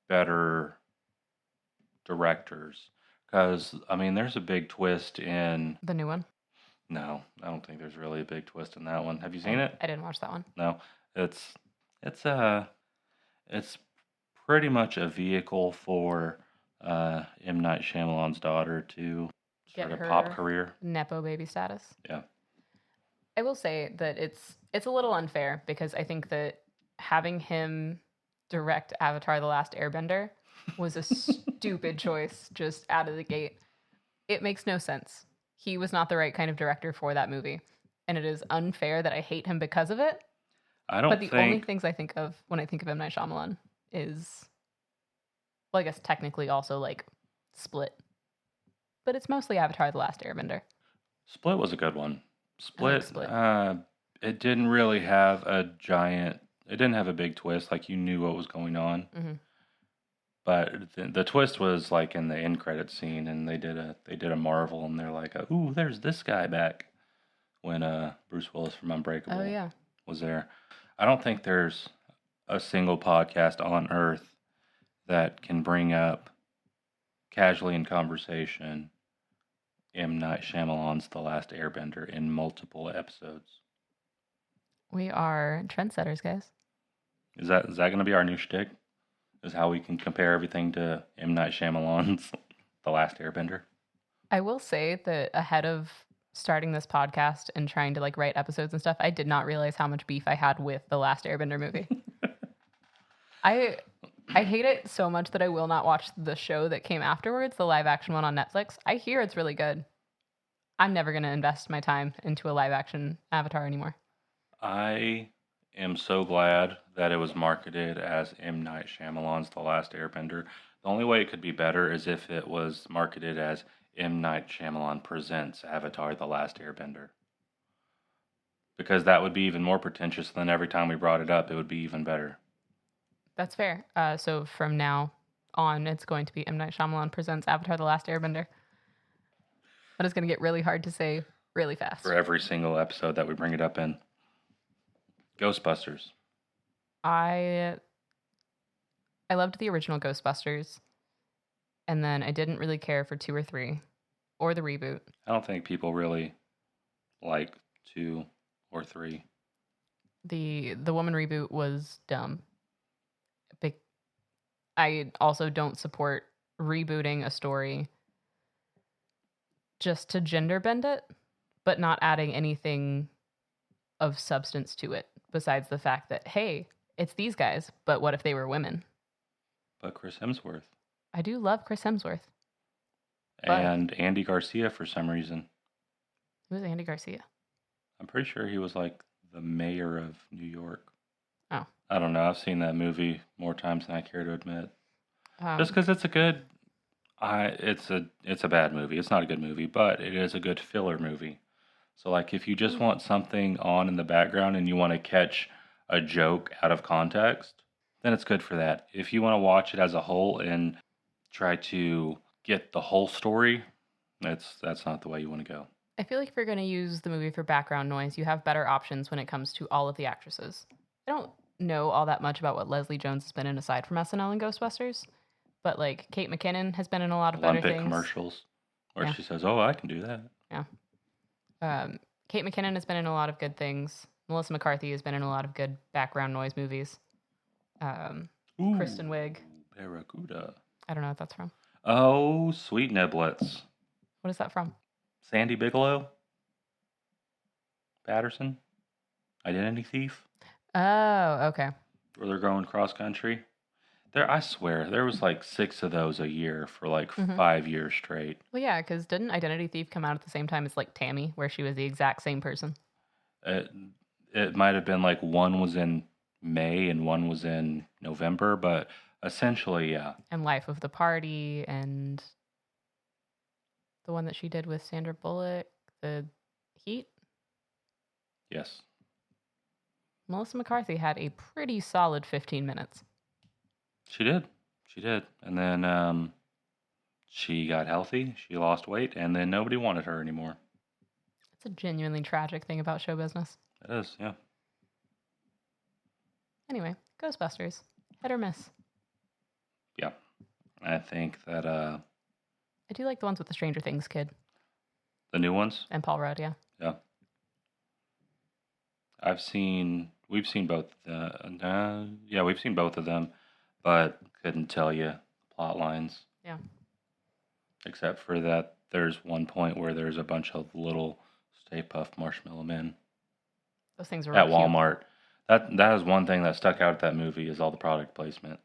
better directors. Because, I mean, there's a big twist in... The new one? No, I don't think there's really a big twist in that one. Have you seen it? I didn't watch that one. No. It's pretty much a vehicle for M. Night Shyamalan's daughter to Get start a her pop career. Nepo baby status. Yeah. I will say that it's a little unfair because I think that having him direct Avatar: The Last Airbender was a stupid choice just out of the gate. It makes no sense. He was not the right kind of director for that movie, and it is unfair that I hate him because of it. But the only things I think of when I think of M. Night Shyamalan is, well, I guess technically also like Split, but it's mostly Avatar: The Last Airbender. Split was a good one. Split. It didn't really have it didn't have a big twist, like you knew what was going on. Mm-hmm. But the twist was like in the end credit scene, and they did a Marvel, and they're like, "Ooh, there's this guy back." When Bruce Willis from Unbreakable was there. I don't think there's a single podcast on Earth that can bring up casually in conversation M. Night Shyamalan's The Last Airbender in multiple episodes. We are trendsetters, guys. Is that going to be our new shtick? Is how we can compare everything to M. Night Shyamalan's The Last Airbender? I will say that ahead of starting this podcast and trying to like write episodes and stuff, I did not realize how much beef I had with the Last Airbender movie. I hate it so much that I will not watch the show that came afterwards, the live action one on Netflix. I hear it's really good. I'm never going to invest my time into a live action Avatar anymore. I am so glad that it was marketed as M. Night Shyamalan's The Last Airbender. The only way it could be better is if it was marketed as M. Night Shyamalan presents Avatar: The Last Airbender. Because that would be even more pretentious than every time we brought it up, it would be even better. That's fair. So from now on, it's going to be M. Night Shyamalan presents Avatar: The Last Airbender. But it's going to get really hard to say really fast. For every single episode that we bring it up in. Ghostbusters. I loved the original Ghostbusters. And then I didn't really care for 2 or 3 or the reboot. I don't think people really like 2 or 3. The woman reboot was dumb. I also don't support rebooting a story just to gender bend it, but not adding anything of substance to it besides the fact that, hey, it's these guys, but what if they were women? But Chris Hemsworth. I do love Chris Hemsworth. And Andy Garcia for some reason. Who's Andy Garcia? I'm pretty sure he was like the mayor of New York. Oh. I don't know. I've seen that movie more times than I care to admit. Just because it's a good... it's a bad movie. It's not a good movie, but it is a good filler movie. So like if you just want something on in the background and you want to catch a joke out of context, then it's good for that. If you want to watch it as a whole and try to get the whole story, that's not the way you want to go. I feel like if you're going to use the movie for background noise, you have better options when it comes to all of the actresses. I don't know all that much about what Leslie Jones has been in aside from SNL and Ghostbusters, but like Kate McKinnon has been in a lot of better Olympic things. Commercials where she says, "Oh, I can do that." Yeah. Kate McKinnon has been in a lot of good things. Melissa McCarthy has been in a lot of good background noise movies. Kristen Wiig. Barracuda. I don't know what that's from. Oh, Sweet Niblets. What is that from? Sandy Bigelow? Patterson? Identity Thief? Oh, okay. Where they're going cross country. I swear, there was like 6 of those a year for like 5 years straight. Well, yeah, because didn't Identity Thief come out at the same time as like Tammy, where she was the exact same person? It might have been like one was in May and one was in November, but essentially, yeah. And Life of the Party and the one that she did with Sandra Bullock, The Heat. Yes. Melissa McCarthy had a pretty solid 15 minutes. She did. And then she got healthy, she lost weight, and then nobody wanted her anymore. It's a genuinely tragic thing about show business. It is, yeah. Anyway, Ghostbusters. Hit or miss? Yeah. I think that I do like the ones with the Stranger Things kid. the new ones? And Paul Rudd, yeah. Yeah. We've seen both. We've seen both of them, but couldn't tell you plot lines. Yeah. Except for that, there's one point where there's a bunch of little Stay Puft Marshmallow Men Those things were at real cute. Walmart. That is one thing that stuck out at that movie is all the product placement.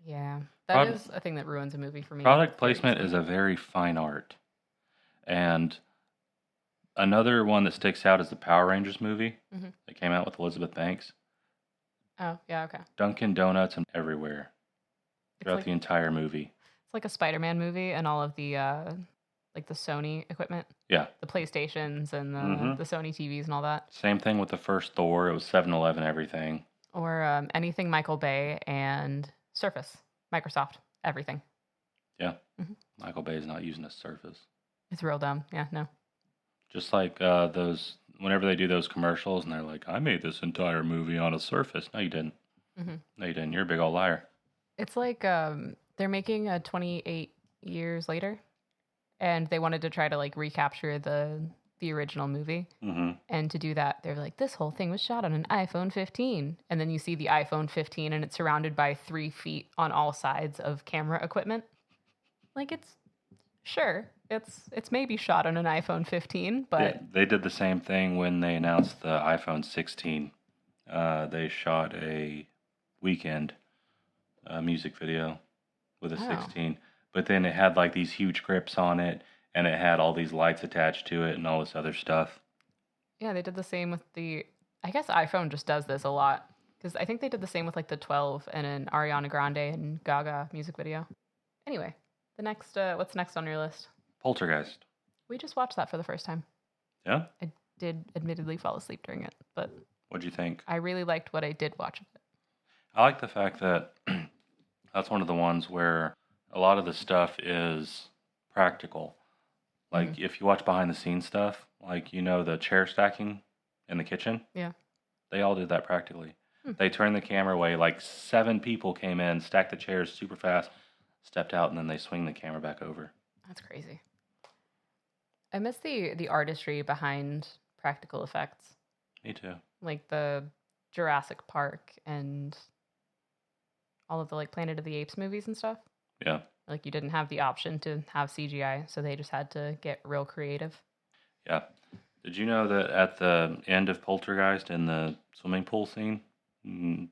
Yeah. That is a thing that ruins a movie for me. Product placement is a very fine art. And another one that sticks out is the Power Rangers movie that came out with Elizabeth Banks. Oh, yeah, okay. Dunkin' Donuts and everywhere throughout like, the entire movie. It's like a Spider-Man movie and all of the like the Sony equipment. Yeah. The PlayStations and the Sony TVs and all that. Same thing with the first Thor. It was 7-Eleven everything. Or anything Michael Bay and Surface. Microsoft. Everything. Yeah. Michael Bay's not using a Surface. It's real dumb. Yeah, no. Just like whenever they do those commercials and they're like, I made this entire movie on a Surface. No, you didn't. No, you didn't. You're a big old liar. It's like they're making a 28 years later, and they wanted to try to like recapture the original movie. And to do that, they're like, this whole thing was shot on an iPhone 15. And then you see the iPhone 15 and it's surrounded by 3 feet on all sides of camera equipment. Like it's maybe shot on an iPhone 15, but... Yeah, they did the same thing when they announced the iPhone 16. They shot a Weekend music video with a 16. But then it had like these huge grips on it, and it had all these lights attached to it and all this other stuff. Yeah, they did the same with I guess iPhone just does this a lot. Because I think they did the same with like the 12 and an Ariana Grande and Gaga music video. Anyway, what's next on your list? Poltergeist. We just watched that for the first time. Yeah? I did admittedly fall asleep during it, but... What'd you think? I really liked what I did watch of it. I like the fact that that's one of the ones where a lot of the stuff is practical. Like, if you watch behind the scenes stuff, like, the chair stacking in the kitchen? Yeah. They all did that practically. They turned the camera away, like 7 people came in, stacked the chairs super fast, stepped out, and then they swing the camera back over. That's crazy. I miss the artistry behind practical effects. Me too. Like the Jurassic Park and all of the like Planet of the Apes movies and stuff. Yeah. Like you didn't have the option to have CGI, so they just had to get real creative. Yeah. Did you know that at the end of Poltergeist in the swimming pool scene? I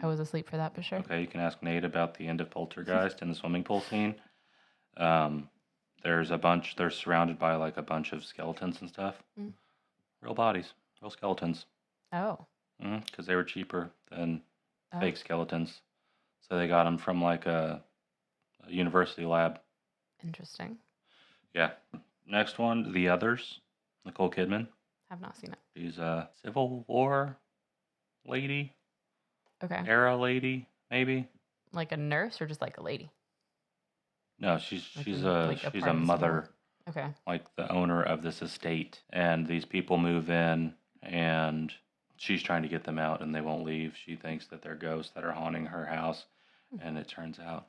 was asleep for that, for sure. Okay, you can ask Nate about the end of Poltergeist in the swimming pool scene. They're surrounded by like a bunch of skeletons and stuff. Real bodies, real skeletons. Oh. Because they were cheaper than fake skeletons. So they got them from like a university lab. Interesting. Yeah. Next one, The Others. Nicole Kidman. Have not seen it. She's a Civil War lady. Okay. Era lady, maybe. Like a nurse or just like a lady? No, she's part a of the mother. Okay. Like the owner of this estate, and these people move in, and she's trying to get them out, and they won't leave. She thinks that they're ghosts that are haunting her house, and it turns out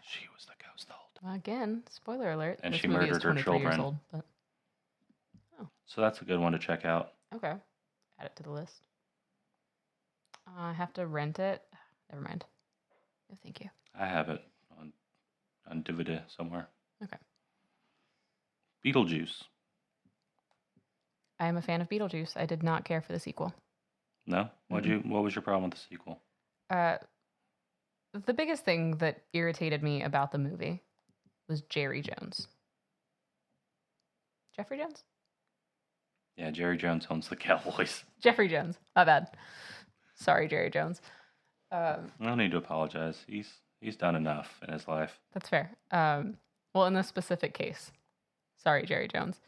she was the ghost the whole time. Again, spoiler alert. And this she movie is murdered her 23 years children. old, but... So that's a good one to check out. Okay. Add it to the list. I have to rent it. Never mind. No, thank you. I have it on DVD somewhere. Okay. Beetlejuice. I am a fan of Beetlejuice. I did not care for the sequel. No? What was your problem with the sequel? The biggest thing that irritated me about the movie was Jerry Jones. Jeffrey Jones? Yeah, Jerry Jones owns the Cowboys. Jeffrey Jones. My bad. Sorry, Jerry Jones. No need to apologize. He's done enough in his life. That's fair. Well, in this specific case, sorry, Jerry Jones.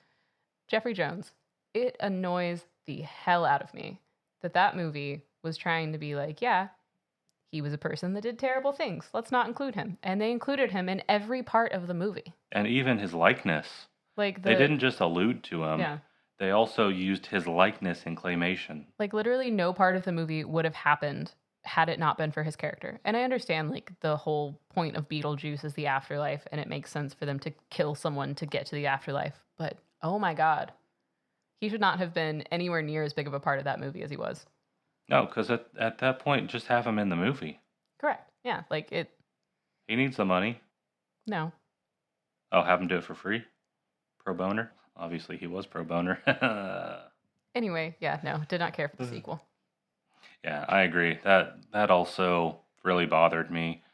Jeffrey Jones. It annoys the hell out of me that movie was trying to be like, yeah, he was a person that did terrible things. Let's not include him. And they included him in every part of the movie. And even his likeness. Like they didn't just allude to him. Yeah. They also used his likeness in claymation. Like literally no part of the movie would have happened had it not been for his character. And I understand like the whole point of Beetlejuice is the afterlife, and it makes sense for them to kill someone to get to the afterlife. But oh my God, he should not have been anywhere near as big of a part of that movie as he was. No, because at that point, just have him in the movie. Correct. Yeah, like it. He needs the money. No. Oh, have him do it for free? Pro boner? Obviously, he was pro boner. Anyway, yeah, no, did not care for the sequel. Yeah, I agree. That also really bothered me.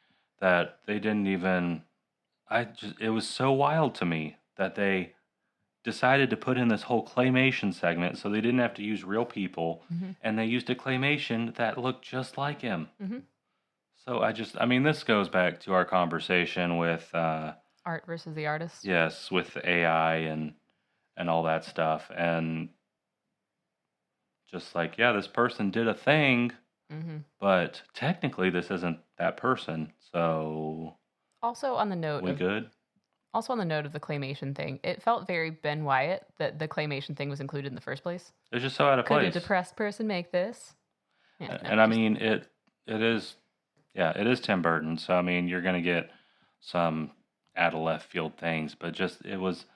That they didn't even. It was so wild to me that they decided to put in this whole claymation segment so they didn't have to use real people, and they used a claymation that looked just like him. So I mean, this goes back to our conversation with art versus the artist. Yes, with AI and all that stuff, and just like, yeah, this person did a thing, but technically this isn't that person. So also on the note, good. Also on the note of the claymation thing, it felt very Ben Wyatt that the claymation thing was included in the first place. It's just so out of place. Could a depressed person make this? Yeah, and I mean, it is Tim Burton. So I mean, you're gonna get some out of left field things, but it was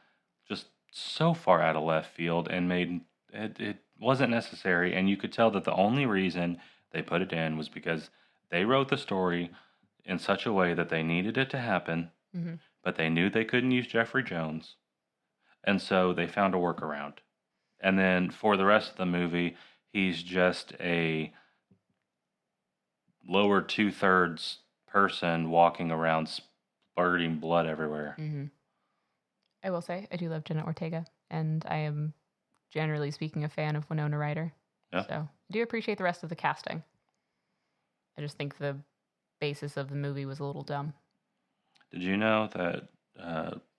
just so far out of left field and made it wasn't necessary. And you could tell that the only reason they put it in was because they wrote the story in such a way that they needed it to happen. But they knew they couldn't use Jeffrey Jones. And so they found a workaround. And then for the rest of the movie, he's just a lower 2/3 person walking around spurting blood everywhere. I will say, I do love Jenna Ortega. And I am, generally speaking, a fan of Winona Ryder. Yeah. So I do appreciate the rest of the casting. I just think the basis of the movie was a little dumb. Did you know that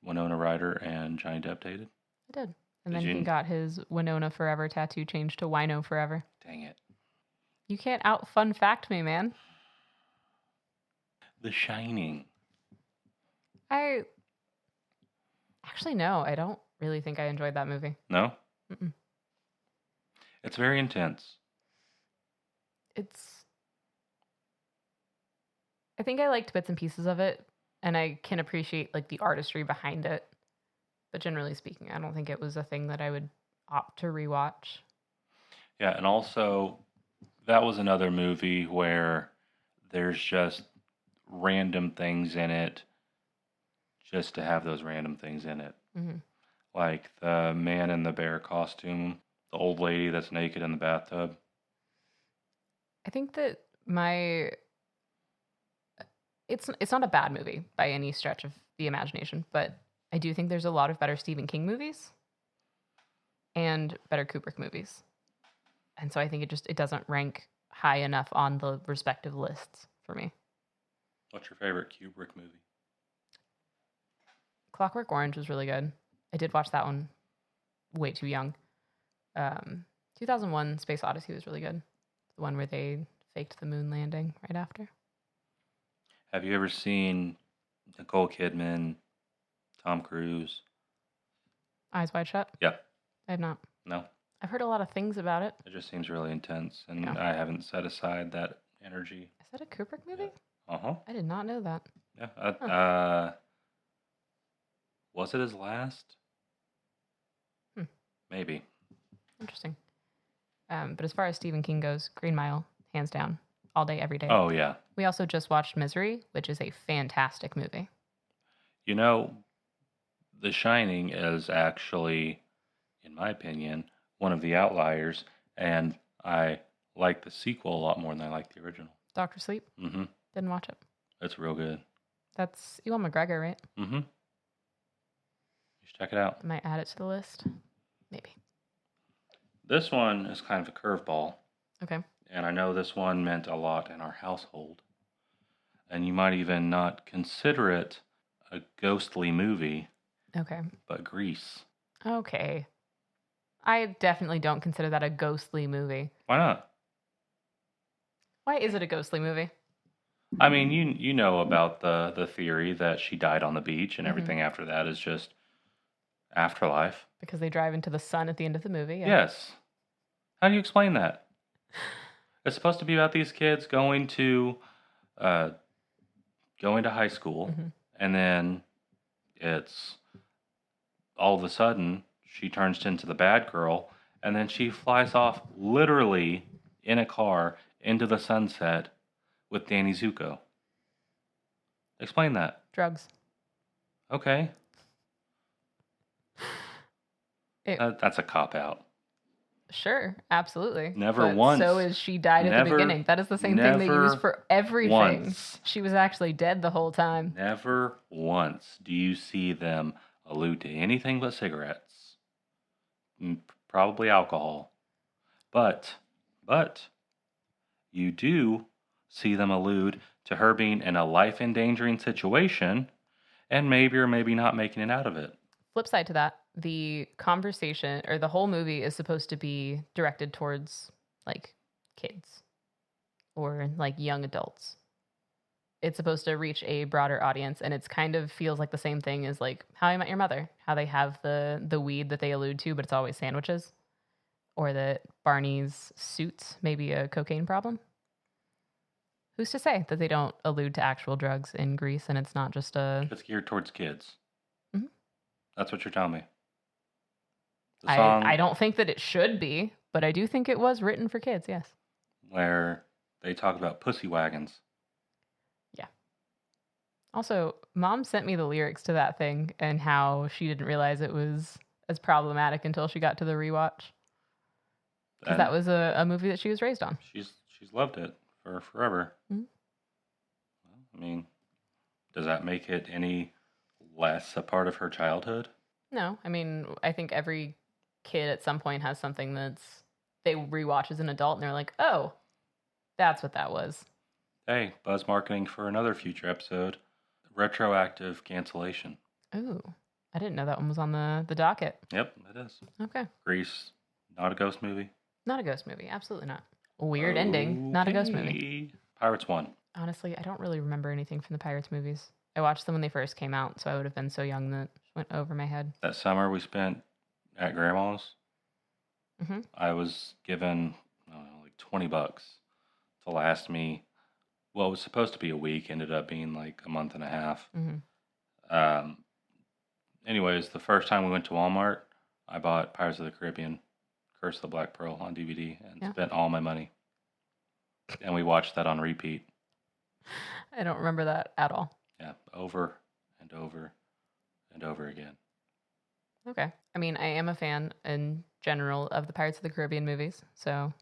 Winona Ryder and Johnny Depp dated? I did. And then he got his Winona Forever tattoo changed to Wino Forever. Dang it. You can't out fun fact me, man. The Shining. Actually, no. I don't really think I enjoyed that movie. No? Mm-mm. It's very intense. I think I liked bits and pieces of it. And I can appreciate like the artistry behind it. But generally speaking, I don't think it was a thing that I would opt to rewatch. Yeah, and also that was another movie where there's just random things in it just to have those random things in it. Like the man in the bear costume, the old lady that's naked in the bathtub. I think that it's not a bad movie by any stretch of the imagination, but I do think there's a lot of better Stephen King movies and better Kubrick movies. And so I think it doesn't rank high enough on the respective lists for me. What's your favorite Kubrick movie? Clockwork Orange was really good. I did watch that one way too young. 2001 Space Odyssey was really good. The one where they faked the moon landing right after. Have you ever seen Nicole Kidman, Tom Cruise? Eyes Wide Shut? Yeah. I have not. No? I've heard a lot of things about it. It just seems really intense, and I haven't set aside that energy. Is that a Kubrick movie? Yeah. Uh-huh. I did not know that. Yeah. Was it his last? Maybe. Interesting. But as far as Stephen King goes, Green Mile, hands down. all day, every day. Oh, yeah. We also just watched Misery, which is a fantastic movie. You know, The Shining is actually, in my opinion, one of the outliers, and I like the sequel a lot more than I like the original. Dr. Sleep? Mm-hmm. Didn't watch it. It's real good. That's Ewan McGregor, right? Mm-hmm. You should check it out. I might add it to the list. Maybe. This one is kind of a curveball, Okay. and I know this one meant a lot in our household. And you might even not consider it a ghostly movie, Okay. but Grease. Okay. I definitely don't consider that a ghostly movie. Why not? Why is it a ghostly movie? I mean, you know about the theory that she died on the beach and everything after that is just afterlife. Because they drive into the sun at the end of the movie. Yeah. Yes. How do you explain that? It's supposed to be about these kids going to high school, and then it's all of a sudden she turns into the bad girl, and then she flies off literally in a car into the sunset with Danny Zuko. Explain that. Drugs. Okay. That's a cop-out. Sure, absolutely. Never But once. So is she died at the beginning. That is the same thing they use for everything. Once. She was actually dead the whole time. Never once do you see them allude to anything but cigarettes. Probably alcohol. But you do see them allude to her being in a life-endangering situation and maybe or maybe not making it out of it. Flip side to that, the conversation or the whole movie is supposed to be directed towards like kids or like young adults. It's supposed to reach a broader audience, and it's kind of feels like the same thing as like How I Met Your Mother, how they have the weed that they allude to, but it's always sandwiches, or that Barney's suits maybe a cocaine problem. Who's to say that they don't allude to actual drugs in Greece and it's not just a... It's geared towards kids. Mhm. That's what you're telling me. The song I don't think that it should be, but I do think it was written for kids, yes. where they talk about pussy wagons. Yeah. Also, Mom sent me the lyrics to that thing and how she didn't realize it was as problematic until she got to the rewatch. Because that was a movie that she was raised on. She's loved it for forever. Mhm. I mean, does that make it any less a part of her childhood? No, I mean, I think every kid at some point has something that's they rewatch as an adult and they're like, oh, that's what that was. Hey, buzz marketing for another future episode. Retroactive cancellation. Ooh, I didn't know that one was on the docket. Yep, it is. Okay. Grease, not a ghost movie. Not a ghost movie. Absolutely not. Weird ending. Not a ghost movie. Okay. Pirates 1. Honestly, I don't really remember anything from the Pirates movies. I watched them when they first came out, so I would have been so young that it went over my head. That summer we spent at Grandma's, I was given, I don't know, like $20 to last me. Well, it was supposed to be a week, ended up being like a month and a half. Anyways, the first time we went to Walmart, I bought Pirates of the Caribbean, Curse of the Black Pearl on DVD and spent all my money. And we watched that on repeat. I don't remember that at all. Yeah, over and over and over again. Okay. I mean, I am a fan in general of the Pirates of the Caribbean movies, so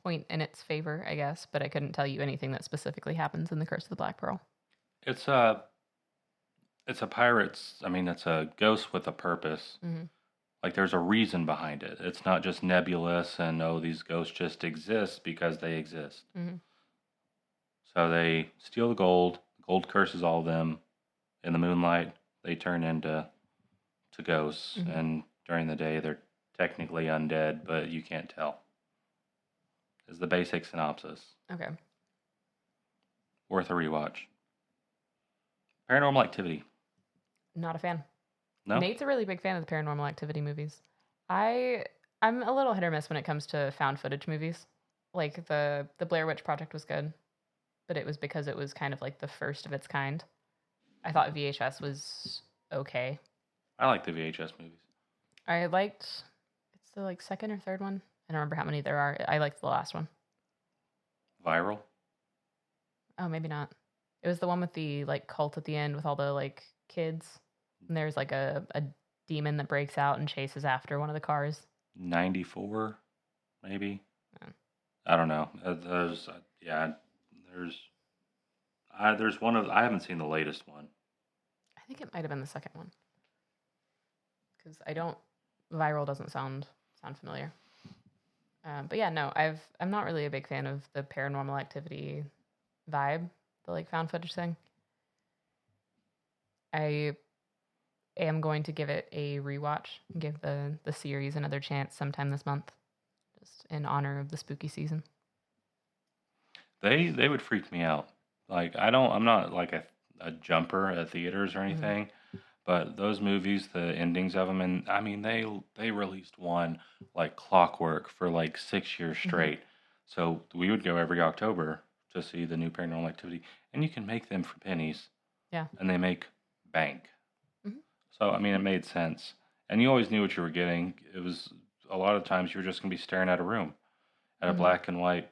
point in its favor, I guess, but I couldn't tell you anything that specifically happens in the Curse of the Black Pearl. It's a pirate's, I mean, it's a ghost with a purpose. Like, there's a reason behind it. It's not just nebulous and, oh, these ghosts just exist because they exist. So they steal the gold. The gold curses all of them. In the moonlight, they turn into ghosts. And during the day, they're technically undead, but you can't tell. Is the basic synopsis. Okay. Worth a rewatch. Paranormal Activity. Not a fan. No? Nate's a really big fan of the Paranormal Activity movies. I'm a little hit or miss when it comes to found footage movies. Like the Blair Witch Project was good, but it was because it was kind of like the first of its kind. I thought VHS was okay. I like the VHS movies. I liked, it's the like second or third one. I don't remember how many there are. I liked the last one. Viral? Oh, maybe not. It was the one with the like cult at the end with all the like kids. And there's like a demon that breaks out and chases after one of the cars. 94, maybe? Yeah. I don't know. There's one of, I haven't seen the latest one. I think it might have been the second one. Because Viral doesn't sound familiar. But yeah, no, I'm not really a big fan of the Paranormal Activity vibe, the like found footage thing. I am going to give it a rewatch and give the series another chance sometime this month, just in honor of the spooky season. They would freak me out. Like I'm not like a jumper at theaters or anything, but those movies, the endings of them, and I mean they released one like clockwork for like 6 years straight. So we would go every October to see the new Paranormal Activity, and you can make them for pennies. Yeah. And they make bank. Mhm. So I mean, it made sense, and you always knew what you were getting. It was a lot of times you were just gonna be staring at a room, at a black and white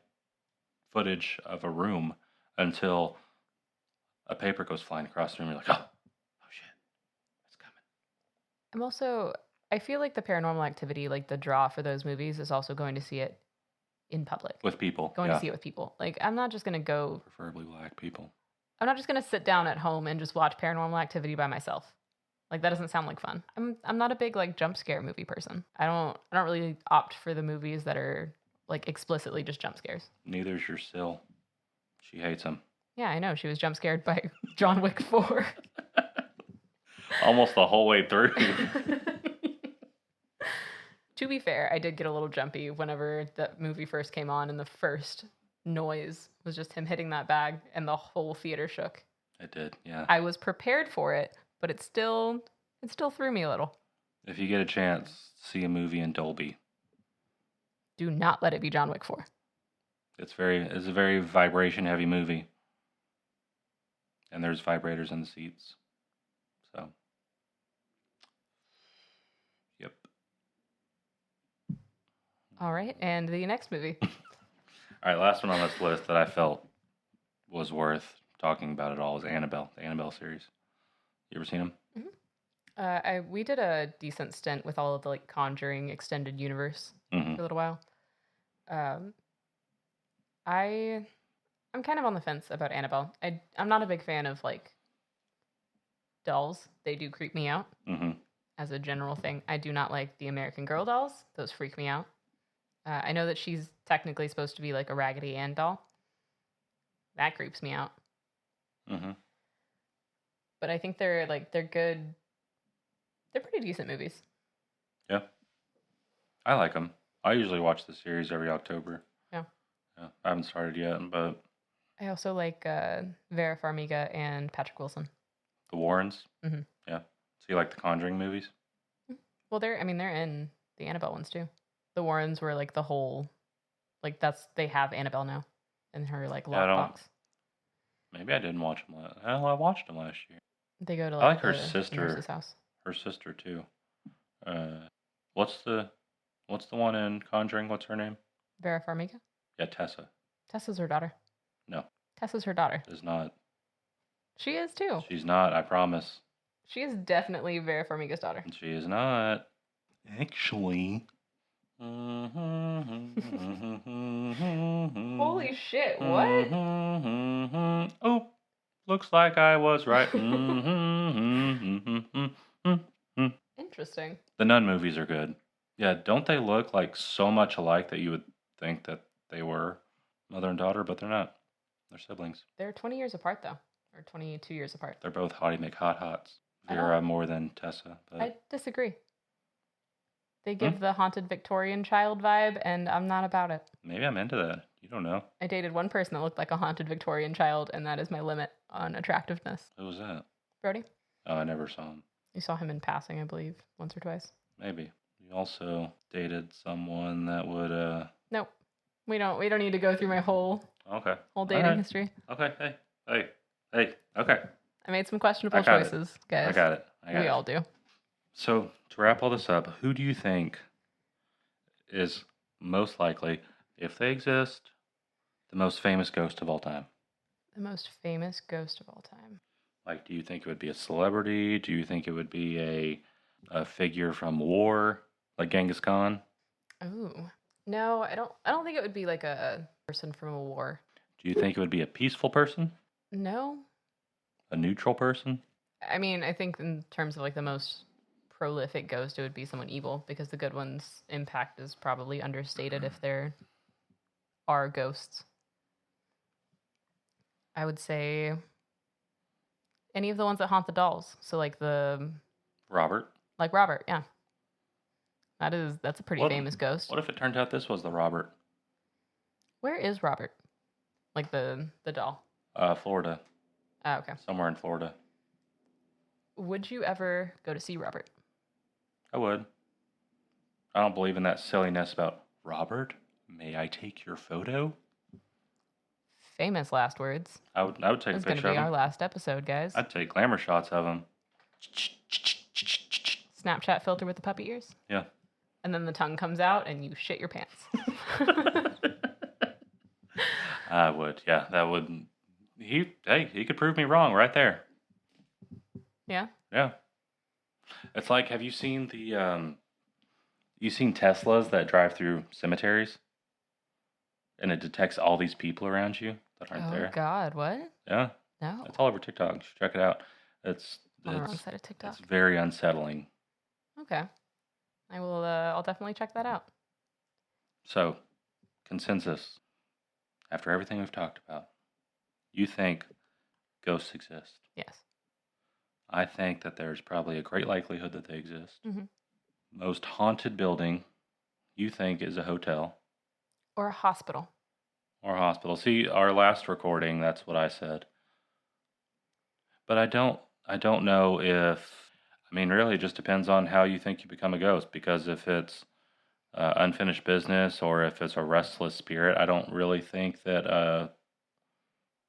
footage of a room until a paper goes flying across the room. You're like, oh shit, it's coming. I feel like the Paranormal Activity, like the draw for those movies, is also going to see it in public. With people. Going to see it with people. Like, I'm not just going to go. Preferably black people. I'm not just going to sit down at home and just watch Paranormal Activity by myself. Like, that doesn't sound like fun. I'm not a big, like, jump scare movie person. I don't really opt for the movies that are, like, explicitly just jump scares. Neither's your Sil. She hates them. Yeah, I know. She was jump scared by John Wick 4. Almost the whole way through. To be fair, I did get a little jumpy whenever that movie first came on, and the first noise was just him hitting that bag, and the whole theater shook. It did, yeah. I was prepared for it, but it still threw me a little. If you get a chance, see a movie in Dolby. Do not let it be John Wick 4. It's a very vibration heavy movie. And there's vibrators in the seats. So, yep. All right, and the next movie. All right, last one on this list that I felt was worth talking about at all is Annabelle, the Annabelle series. You ever seen them? Mm-hmm. We did a decent stint with all of the like Conjuring extended universe for a little while. I'm kind of on the fence about Annabelle. I'm not a big fan of like dolls. They do creep me out as a general thing. I do not like the American Girl dolls. Those freak me out. I know that she's technically supposed to be like a Raggedy Ann doll. That creeps me out. But I think they're good. They're pretty decent movies. Yeah. I like them. I usually watch the series every October. Yeah. I haven't started yet, but I also like Vera Farmiga and Patrick Wilson. The Warrens? Yeah. So you like the Conjuring movies? Well, they're in the Annabelle ones too. The Warrens were like the whole, like they have Annabelle now in her like lockbox. Maybe I didn't watch them last. Hell, I watched them last year. They go to I like the her sister. nurse's house. Her sister too. What's the one in Conjuring? What's her name? Vera Farmiga? Yeah, Tessa. Tessa's her daughter. No. Tessa's her daughter. Is not. She is too. She's not, I promise. She is definitely Vera Farmiga's daughter. She is not. Actually. Holy shit, what? Oh, looks like I was right. Interesting. The Nun movies are good. Yeah, don't they look like so much alike that you would think that they were mother and daughter, but they're not. They're siblings. They're 20 years apart, though. Or 22 years apart. They're both hottie McHot-Hots. Vera more than Tessa. But I disagree. They give the haunted Victorian child vibe, and I'm not about it. Maybe I'm into that. You don't know. I dated one person that looked like a haunted Victorian child, and that is my limit on attractiveness. Who was that? Brody? Oh, I never saw him. You saw him in passing, I believe, once or twice. Maybe. You also dated someone that would Nope. We don't need to go through my whole dating history. Okay. Hey. Okay. I made some questionable choices, guys. I got it. We all do. So, to wrap all this up, who do you think is most likely, if they exist, The most famous ghost of all time. The most famous ghost of all time. Like, do you think it would be a celebrity? Do you think it would be a figure from war, like Genghis Khan? Ooh. No, I don't think it would be like a person from a war. Do you think it would be a peaceful person? No. A neutral person? I mean, I think in terms of like the most prolific ghost, it would be someone evil because the good one's impact is probably understated if there are ghosts. I would say any of the ones that haunt the dolls. So like Robert? like Robert, yeah. That's a pretty What- famous ghost. What if it turned out this was the Robert? Where is Robert? Like the doll. Florida. Ah, okay. Somewhere in Florida. Would you ever go to see Robert? I would. I don't believe in that silliness about, Robert, may I take your photo? Famous last words. I would take That's a going to picture be of our him. last episode, guys. I'd take glamour shots of him. Snapchat filter with the puppy ears. Yeah. And then the tongue comes out and you shit your pants. I would. Yeah, that would. He could prove me wrong right there. Yeah. Yeah. It's like, have you seen you seen Teslas that drive through cemeteries? And it detects all these people around you that aren't Oh, there. God. What? Yeah. No. It's all over TikTok. You should check it out. It's On the wrong side of TikTok. it's very unsettling. Okay. I will, I'll definitely check that out. So, consensus. After everything we've talked about, you think ghosts exist. Yes. I think that there's probably a great likelihood that they exist. Mhm. Most haunted building you think is a hotel Or a hospital. or hospital. See, our last recording, that's what I said. But I don't know if, I mean, really it just depends on how you think you become a ghost, because if it's unfinished business or if it's a restless spirit, I don't really think that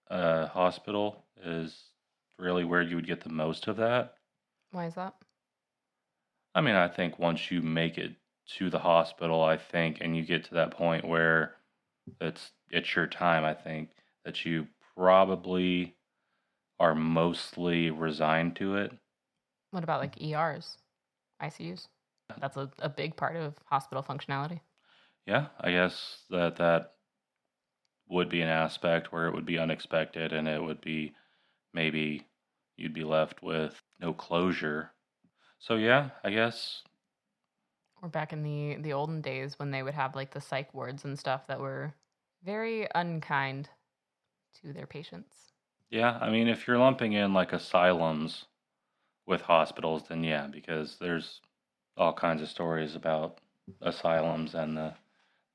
a hospital is really where you would get the most of that. Why is that? I mean, I think once you make it to the hospital, I think, and you get to that point where it's your time, I think that you probably are mostly resigned to it. What about like ERs? ICUs? That's a big part of hospital functionality. Yeah, I guess that would be an aspect where it would be unexpected, and it would be maybe you'd be left with no closure. So yeah, I guess. Or back in the olden days when they would have like the psych wards and stuff that were very unkind to their patients. Yeah, I mean, if you're lumping in like asylums with hospitals, then yeah, because there's all kinds of stories about asylums and the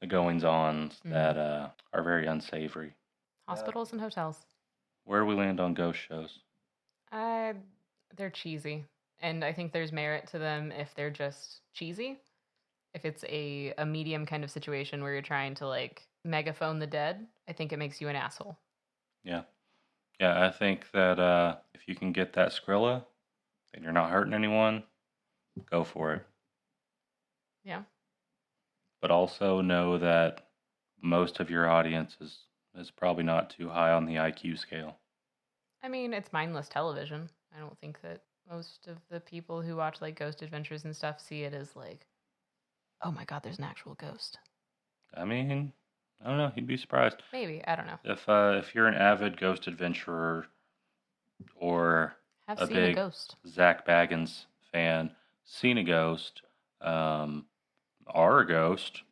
goings-ons that are very unsavory. Hospitals and hotels. Where do we land on ghost shows? They're cheesy. And I think there's merit to them if they're just cheesy. If it's a medium kind of situation where you're trying to like megaphone the dead, I think it makes you an asshole. Yeah. Yeah, I think that if you can get that Skrilla and you're not hurting anyone, go for it. Yeah. But also know that most of your audience is probably not too high on the IQ scale. I mean, it's mindless television. I don't think that most of the people who watch like Ghost Adventures and stuff see it as like, oh my God, there's an actual ghost. I mean, I don't know. You'd be surprised. Maybe. I don't know. If you're an avid ghost adventurer or Have a seen a big ghost. Zach Baggins fan, seen a ghost, are a ghost,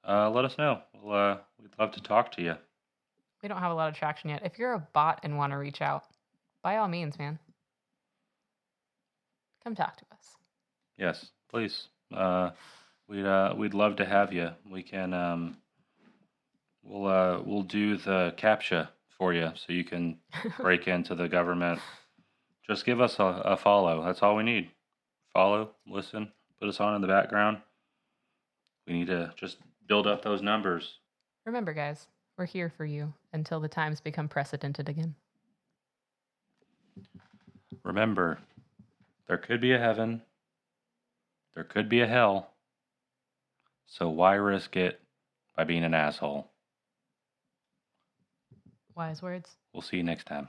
let us know. We'd love to talk to you. We don't have a lot of traction yet. If you're a bot and want to reach out, by all means, man. Come talk to us. Yes, please. We'd love to have you. We can we'll do the CAPTCHA for you so you can break into the government. Just give us a follow. That's all we need. Follow, listen, put us on in the background. We need to just build up those numbers. Remember, guys, we're here for you until the times become precedented again. Remember, there could be a heaven. There could be a hell. So why risk it by being an asshole? Wise words. We'll see you next time.